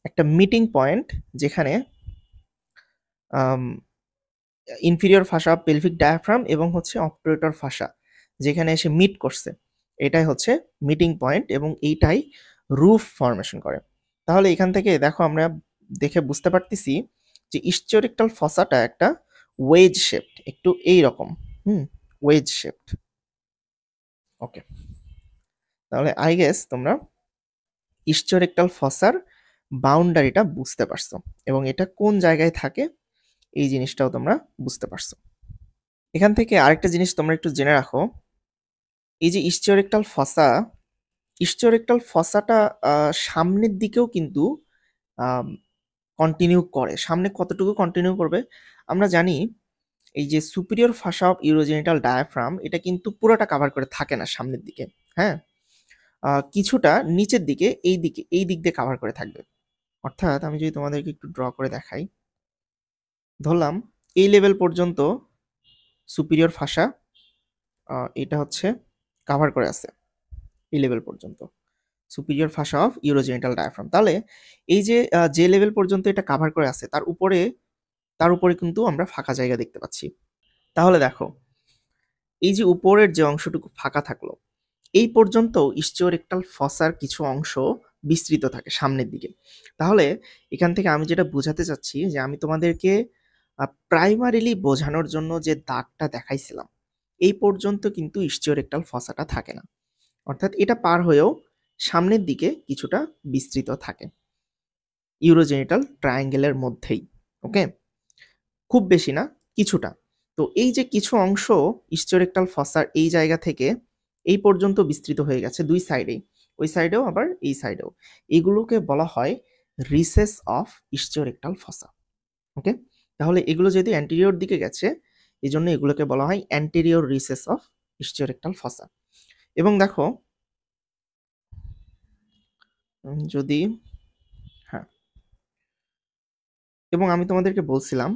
একটা মিটিং পয়েন্ট, যেখানে ইনফিরিয়র ফাসা পেলভিক ডায়াফ্রাম এবং হচ্ছে অবটুরেটর ফাসা যেখানে এসে মিট করছে, এটাই হচ্ছে মিটিং পয়েন্ট এবং এইটাই রুফ ফর্মেশন করে। তাহলে এখান থেকে দেখো আমরা দেখে বুঝতে পারতেছি যে ইসচিওরেক্টাল ফসাটা একটা ওয়েজ শেপড, একটু এই রকম, ওয়েজ শেপড। ওকে, তাহলে আই গেস তোমরা ইসচিওরেক্টাল ফসার বাউন্ডারিটা বুঝতে পারছো এবং এটা কোন জায়গায় থাকে এই জিনিসটাও তোমরা বুঝতে পারছো। এখান থেকে আরেকটা জিনিস তোমরা একটু জেনে রাখো, এই যে ইসচিওরেক্টাল ফসাটা সামনের দিকেও কিন্তু কন্টিনিউ করে। সামনে কতটুকু কন্টিনিউ করবে আমরা জানি, এই যে superior fascia of urogenital diaphragm এটা কিন্তু পুরোটা কাভার করে থাকে না সামনের দিকে, হ্যাঁ, কিছুটা নিচের দিকে এই দিক দিয়ে কাভার করে থাকবে। অর্থাৎ আমি যদি তোমাদেরকে একটু ড্র করে দেখাই, ধরলাম এই লেভেল পর্যন্ত সুপিরিয়র ফাসা এটা হচ্ছে কাভার করে আছে, এই লেভেল পর্যন্ত superior fascia of urogenital diaphragm. তাহলে এই যে যে লেভেল পর্যন্ত এটা কাভার করে আছে তার উপরে কিন্তু আমরা ফাঁকা জায়গা দেখতে পাচ্ছি। তাহলে দেখো এই যে উপরের যে অংশটুকু ফাঁকা থাকলো, এই পর্যন্ত ইসচিওরেক্টাল ফসার কিছু অংশ বিস্তৃত থাকে সামনের দিকে। তাহলে এখান থেকে আমি যেটা বোঝাতে চাচ্ছি যে আমি তোমাদেরকে প্রাইমারিলি বোঝানোর জন্য যে দাগটা দেখাইছিলাম, এই পর্যন্ত কিন্তু ইসচিওরেক্টাল ফসাটা থাকে না, অর্থাৎ এটা পার হয়েও সামনের দিকে কিছুটা বিস্তৃত থাকে ইউরোজেনিটাল ট্রায়াঙ্গেলের মধ্যেই। ওকে, খুব বেশি না, কিছুটা। তো এই যে কিছু অংশ ইসচিওরেক্টাল ফসার এই জায়গা থেকে এই পর্যন্ত বিস্তৃত হয়ে গেছে দুই সাইডেই, ওই সাইডেও আবার এই সাইডেও, এগুলোকে বলা হয় রিসেস অফ ইসচিওরেক্টাল ফসা। ওকে, তাহলে এগুলো যেহেতু অ্যান্টেরিয়র দিকে গেছে, এই জন্য এগুলোকে বলা হয় অ্যান্টেরিয়র রিসেস অফ ইসচিওরেক্টাল ফসা। এবং দেখো যদি, হ্যাঁ, এবং আমি তোমাদেরকে বলছিলাম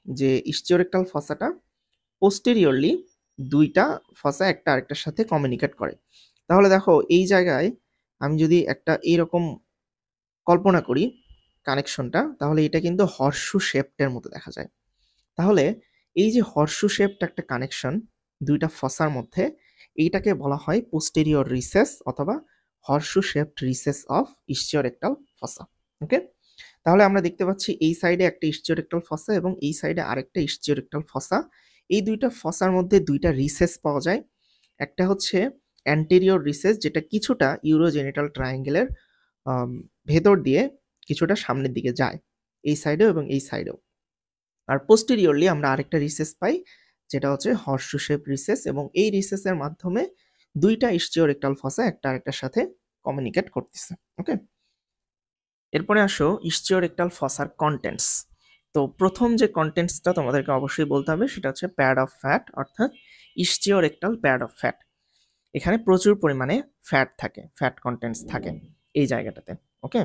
যে ইসচিওরেক্টাল ফসাটা পোস্টেরিয়রলি দুইটা ফসা একটা আরেকটার সাথে কমিউনিকেট করে। তাহলে দেখো এই জায়গায় আমি যদি একটা এইরকম কল্পনা করি কানেকশনটা, তাহলে এটা কিন্তু হর্সু শেপটের মতো দেখা যায়। তাহলে এই যে হর্সু শেপড একটা কানেকশন দুইটা ফসার মধ্যে, এইটাকে বলা হয় পোস্টেরিয়র রিসেস অথবা হর্সু শেপড রিসেস অফ ইসচিওরেক্টাল ফসা। ওকে, তাহলে আমরা দেখতে পাচ্ছি এই সাইডে একটা ইসচিওরেক্টাল ফসা এবং এই সাইডে আরেকটা ইসচিওরেক্টাল ফসা। এই দুইটা ফসার মধ্যে দুইটা রিসেস পাওয়া যায়। একটা হচ্ছে অ্যান্টেরিয়র রিসেস, যেটা কিছুটা ইউরোজেনিটাল ট্রায়াঙ্গেলের ভেতর দিয়ে কিছুটা সামনের দিকে যায়, এই সাইডেও এবং এই সাইডেও। আর পোস্টেরিয়রলি আমরা আরেকটা রিসেস পাই, যেটা হচ্ছে হর্সু শেপ রিসেস, এবং এই রিসেসের মাধ্যমে দুইটা ইসচিওরেক্টাল ফসা একটা আরেকটার সাথে কমিউনিকেট করতেছে। ওকে, এরপরে আসো ইসচিওরেক্টাল ফসার কন্টেন্টস। তো প্রথম যে কন্টেন্টসটা তোমাদেরকে অবশ্যই বলতে হবে সেটা হচ্ছে প্যাড অফ ফ্যাট, অর্থাৎ ইসচিওরেক্টাল প্যাড অফ ফ্যাট। এখানে প্রচুর পরিমাণে ফ্যাট থাকে, ফ্যাট কন্টেন্টস থাকে এই জায়গাটাতে। ওকে,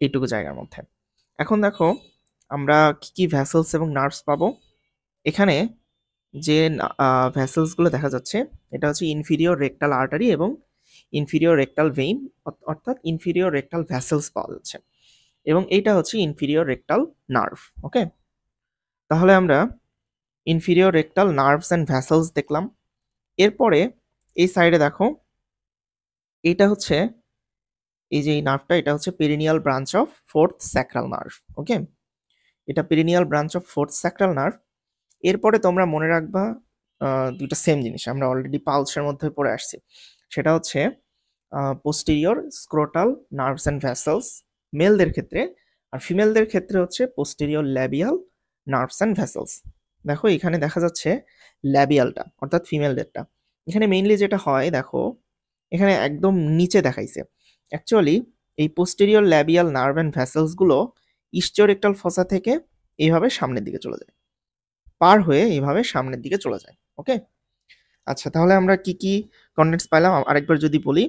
এইটুকু জায়গার মধ্যে। এখন দেখো আমরা কি ভ্যাসেলস এবং নার্ভস পাবো। এখানে যে ভ্যাসেলসগুলো দেখা যাচ্ছে এটা হচ্ছে ইনফিরিয়র রেকটাল আর্টারি এবং ইনফিরিয়র রেকটাল ভেইন, অর্থাৎ ইনফিরিয়র রেকটাল ভ্যাসেলস পাওয়া যাচ্ছে, এবং এইটা হচ্ছে ইনফিরিয়র রেকটাল নার্ভ। ওকে, তাহলে আমরা inferior rectal nerves and vessels দেখলাম। এরপরে এই সাইডে দেখো এইটা হচ্ছে, এই যে এই নার্ভটা, এটা হচ্ছে perineal branch of fourth sacral nerve. Okay, এটা perineal branch of fourth sacral nerve. এরপরে তোমরা মনে রাখবা দুইটা সেম জিনিস আমরা অলরেডি পালসের মধ্যে পড়ে আসছি, সেটা হচ্ছে posterior scrotal nerves and vessels মেলদের ক্ষেত্রে, আর ফিমেলদের ক্ষেত্রে হচ্ছে posterior labial nerves and vessels. দেখো এখানে দেখা যাচ্ছে ল্যাবিয়ালটা, অর্থাৎ ফিমেলদেরটা। এখানে মেইনলি যেটা হয় দেখো, এখানে একদম নিচে দেখাইছে। অ্যাকচুয়ালি এই পোস্টেরিয়র ল্যাবিয়াল নার্ভ অ্যান্ড ভ্যাসেলসগুলো ইস্টিওরেক্টাল ফসা থেকে এইভাবে সামনের দিকে চলে যায়, পার হয়ে এইভাবে সামনের দিকে চলে যায়। ওকে, আচ্ছা তাহলে আমরা কি কি কন্টেন্টস পাইলাম আরেকবার যদি বলি।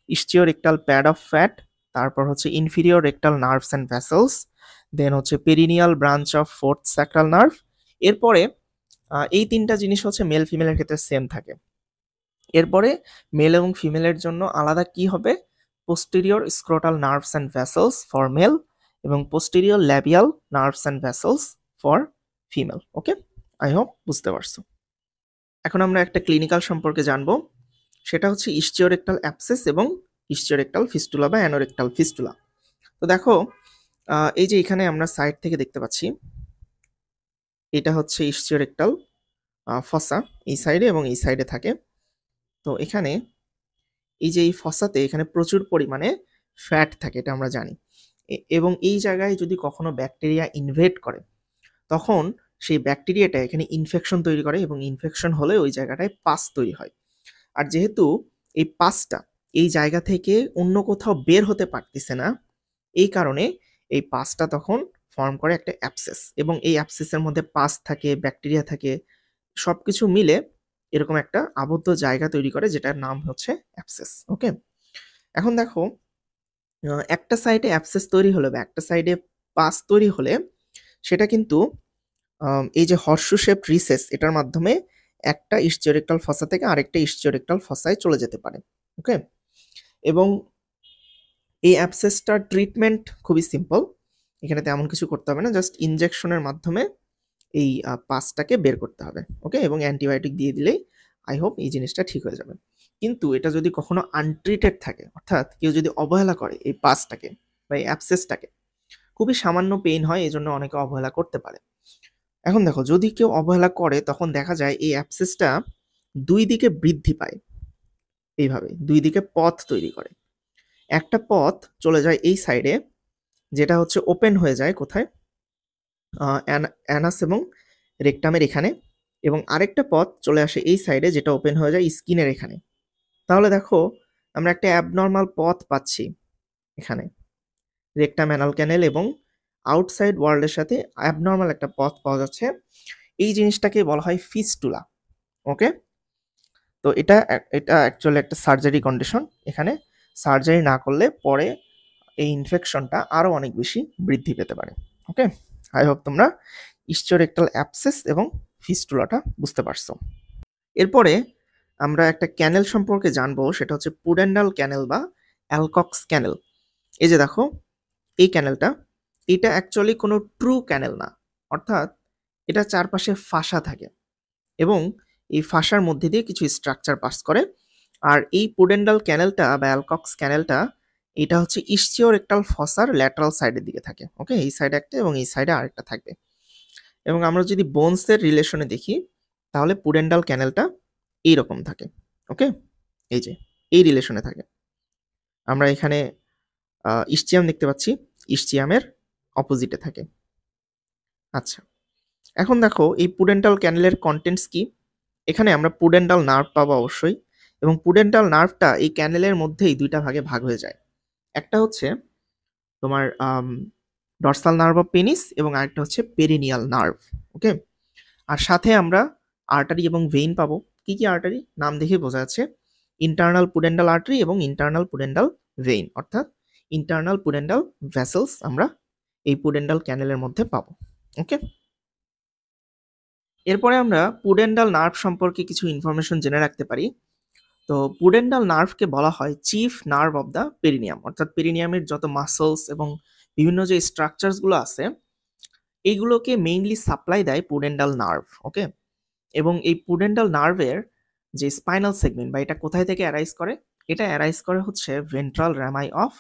ইস্টিওরেক্টাল প্যাড অফ ফ্যাট, তারপর হচ্ছে inferior rectal nerves and vessels, then হচ্ছে perineal branch of fourth sacral nerve. এরপরে এই তিনটা জিনিস হচ্ছে মেল ফিমেলের ক্ষেত্রে সেম থাকে। এরপরে মেল এবং ফিমেলের জন্য আলাদা কি হবে, posterior scrotal nerves and vessels for male এবং posterior labial nerves and vessels for female. Okay, I hope বুঝতে পারছো। এখন আমরা একটা ক্লিনিক্যাল সম্পর্কে জানবো, সেটা হচ্ছে ইস্টিওরেক্টাল অ্যাবসেস এবং ইস্টিওরেক্টাল ফিস্টুলা বা অ্যানোরেক্টাল ফিস্টুলা। তো দেখো এই যে এখানে আমরা সাইড থেকে দেখতে পাচ্ছি, এটা হচ্ছে ইস্টিওরেক্টাল ফসা, এই সাইডে এবং এই সাইডে থাকে। তো এখানে এই যে এই ফসাতে এখানে প্রচুর পরিমাণে ফ্যাট থাকে, এটা আমরা জানি। এবং এই জায়গায় যদি কখনো ব্যাকটেরিয়া ইনভেড করে, তখন সেই ব্যাকটেরিয়াটা এখানে ইনফেকশন তৈরি করে এবং ইনফেকশন হলে ওই জায়গাটায় পাস তৈরি হয়। আর যেহেতু এই পাসটা এই জায়গা থেকে অন্য কোথাও বের হতে পারতেছে না, এই কারণে এই পাসটা তখন ফর্ম করে একটা অ্যাবসেস, এবং এই অ্যাবসেসের মধ্যে পাস থাকে, ব্যাকটেরিয়া থাকে, সবকিছু মিলে এরকম একটা আবদ্ধ জায়গা তৈরি করে, যেটার নাম হচ্ছে অ্যাবসেস। ওকে, এখন দেখো একটা সাইডে অ্যাবসেস তৈরি হলে বা একটা সাইডে পাস তৈরি হলে সেটা কিন্তু এই যে হর্সু শেপ রিসেস, এটার মাধ্যমে একটা ইস্টিওরেক্টাল ফসা থেকে আরেকটা ইস্টিওরেক্টাল ফসায় চলে যেতে পারে। ওকে, এবং এই অ্যাবসেসটার ট্রিটমেন্ট খুবই সিম্পল, এখানে তেমন কিছু করতে হবে না, জাস্ট ইনজেকশনের মাধ্যমে এই পাসটাকে বের করতে হবে। ওকে, এবং অ্যান্টিবায়োটিক দিয়ে দিলেই আই হোপ এই জিনিসটা ঠিক হয়ে যাবে। কিন্তু এটা যদি কখনো আনট্রিটেড থাকে, অর্থাৎ কেউ যদি অবহেলা করে এই পাসটাকে বা এই অ্যাবসেসটাকে, খুবই সামান্য পেইন হয়, এই জন্য অনেকে অবহেলা করতে পারে। এখন দেখো যদি কেউ অবহেলা করে, তখন দেখা যায় এই অ্যাবসেসটা দুই দিকে বৃদ্ধি পায়, এইভাবে দুই দিকে পথ তৈরি করে। একটা পথ চলে যায় এই সাইডে, যেটা হচ্ছে ওপেন হয়ে যায় কোথায়, অ্যানাস এবং রেকটামের এখানে, এবং আরেকটা পথ চলে আসে এই সাইডে, যেটা ওপেন হয়ে যায় স্কিনের এখানে। তাহলে দেখো আমরা একটা অ্যাবনর্মাল পথ পাচ্ছি এখানে, রেকটাম অ্যানাল ক্যানেল এবং আউটসাইড ওয়ার্ল্ডের সাথে অ্যাবনর্মাল একটা পথ পাওয়া যাচ্ছে। এই জিনিসটাকে বলা হয় ফিস্টুলা। ওকে, তো এটা এটা অ্যাকচুয়ালি একটা সার্জারি কন্ডিশন, এখানে সার্জারি না করলে পরে এই ইনফেকশনটা আরও অনেক বেশি বৃদ্ধি পেতে পারে। ওকে, আই হোপ তোমরা ইস্টিওরেক্টাল অ্যাবসেস এবং ফিস্টুলাটা বুঝতে পারছো। এরপরে আমরা একটা ক্যানেল সম্পর্কে জানবো, সেটা হচ্ছে পুডেন্ডাল ক্যানেল বা অ্যালকক্স ক্যানেল। এই যে দেখো এই ক্যানেলটা, এটা অ্যাকচুয়ালি কোনো ট্রু ক্যানেল না, অর্থাৎ এটা চারপাশে ফাঁসা থাকে এবং এই ফাঁসার মধ্যে দিয়ে কিছু স্ট্রাকচার পাস করে। আর এই পুডেন্ডাল ক্যানেলটা বা অ্যালকক্স ক্যানেলটা, এটা হচ্ছে ইস্টিওরেক্টাল ফসার ল্যাটারাল সাইডের দিকে থাকে। ওকে, এই সাইডে একটা এবং এই সাইডে আরেকটা থাকবে। এবং আমরা যদি বোনসের রিলেশনে দেখি, তাহলে পুডেন্ডাল ক্যানেলটা এইরকম থাকে। ওকে, এই যে এই রিলেশনে থাকে। আমরা এখানে ইস্চিয়াম দেখতে পাচ্ছি, ইস্চিয়ামের অপোজিটে থাকে। আচ্ছা, এখন দেখো এই পুডেন্টাল ক্যানেলের কন্টেন্টস কি। এখানে আমরা পুডেন্টাল নার্ভ পাবো অবশ্যই, এবং পুডেন্টাল নার্ভটা এই ক্যানেলের মধ্যেই দুইটা ভাগে ভাগ হয়ে যায়। একটা হচ্ছে তোমার ডর্সাল নার্ভ অফ পেনিস এবং আরেকটা হচ্ছে পেরিনিয়াল নার্ভ। ওকে, আর সাথে আমরা আর্টারি এবং ভেইন পাবো। কি কি আর্টারি? নাম দেখে বোঝা যাচ্ছে ইন্টারনাল পুডেন্ডাল আর্টারি এবং ইন্টারনাল পুডেন্ডাল ভেইন, অর্থাৎ ইন্টারনাল পুডেন্ডাল ভেসেলস আমরা এই পুডেন্ডাল ক্যানেলের মধ্যে পাবো। ওকে, এরপরে আমরা পুডেন্ডাল নার্ভ সম্পর্কে কিছু ইনফরমেশন জেনে রাখতে পারি। তো পুডেন্ডাল নার্ভকে বলা হয় chief nerve of the perineum, অর্থাৎ পেরিনিয়ামের যত মাসলস এবং বিভিন্ন যে স্ট্রাকচারসগুলো আছে এইগুলোকে মেইনলি সাপ্লাই দেয় পুডেন্ডাল নার্ভ। ওকে, এবং এই পুডেন্ডাল নার্ভের যে স্পাইনাল সেগমেন্ট বা এটা কোথায় থেকে অ্যারাইজ করে? এটা অ্যারাইজ করে হচ্ছে ventral rami of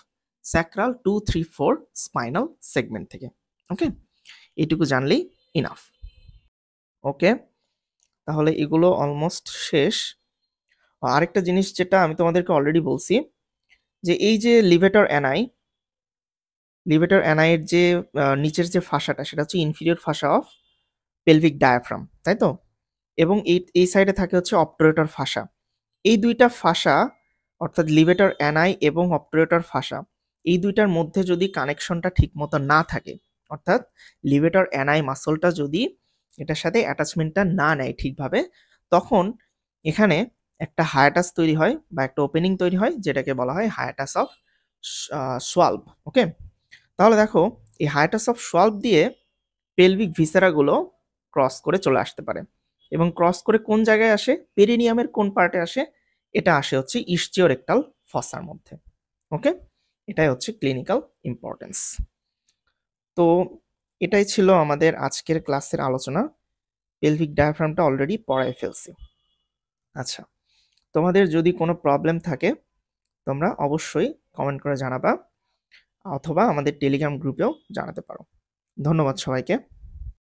sacral 2, 3, 4 spinal segment থেকে। ওকে, এইটুকু জানলেই ইনাফ। ওকে, তাহলে এগুলো অলমোস্ট শেষ। আরেকটা জিনিস যেটা আমি তোমাদেরকে অলরেডি বলছি, যে এই যে লিভেটর অ্যানাইয়ের যে নিচের যে ফাসাটা সেটা হচ্ছে inferior fascia of pelvic diaphragm, তাই তো? এবং এই সাইডে থাকে হচ্ছে অবটুরেটর ফাসা। এই দুইটা ফাসা অর্থাৎ লিভেটর অ্যানাই এবং অবটুরেটর ফাসা, এই দুইটার মধ্যে যদি কানেকশনটা ঠিক মতো না থাকে, অর্থাৎ লিভেটর অ্যানাই মাসলটা যদি এটার সাথে অ্যাটাচমেন্টটা না নেয় ঠিকভাবে, তখন এখানে একটা হায়াটাস তৈরি হয় বা একটা ওপেনিং তৈরি হয়, যেটাকে বলা হয় হায়াটাস অফ সোয়াল্ভ। ওকে, তাহলে দেখো এই হায়াটাস অফ সোয়াল্ভ দিয়ে পেলভিক ভিসেরাগুলো ক্রস করে চলে আসতে পারে, এবং ক্রস করে কোন জায়গায় আসে? পেরিনিয়ামের কোন পার্টে আসে? এটা আসে হচ্ছে ইস্টিওরেক্টাল ফসার মধ্যে। ওকে, এটাই হচ্ছে ক্লিনিক্যাল ইম্পর্টেন্স। তো এটাই ছিল আমাদের আজকের ক্লাসের আলোচনা। পেলভিক ডায়াফ্রামটা অলরেডি পড়ায় ফেলছি। আচ্ছা, তোমাদের যদি কোনো প্রবলেম থাকে তোমরা অবশ্যই কমেন্ট করে জানাবা, অথবা আমাদের টেলিগ্রাম গ্রুপেও জানাতে পারো। ধন্যবাদ সবাইকে।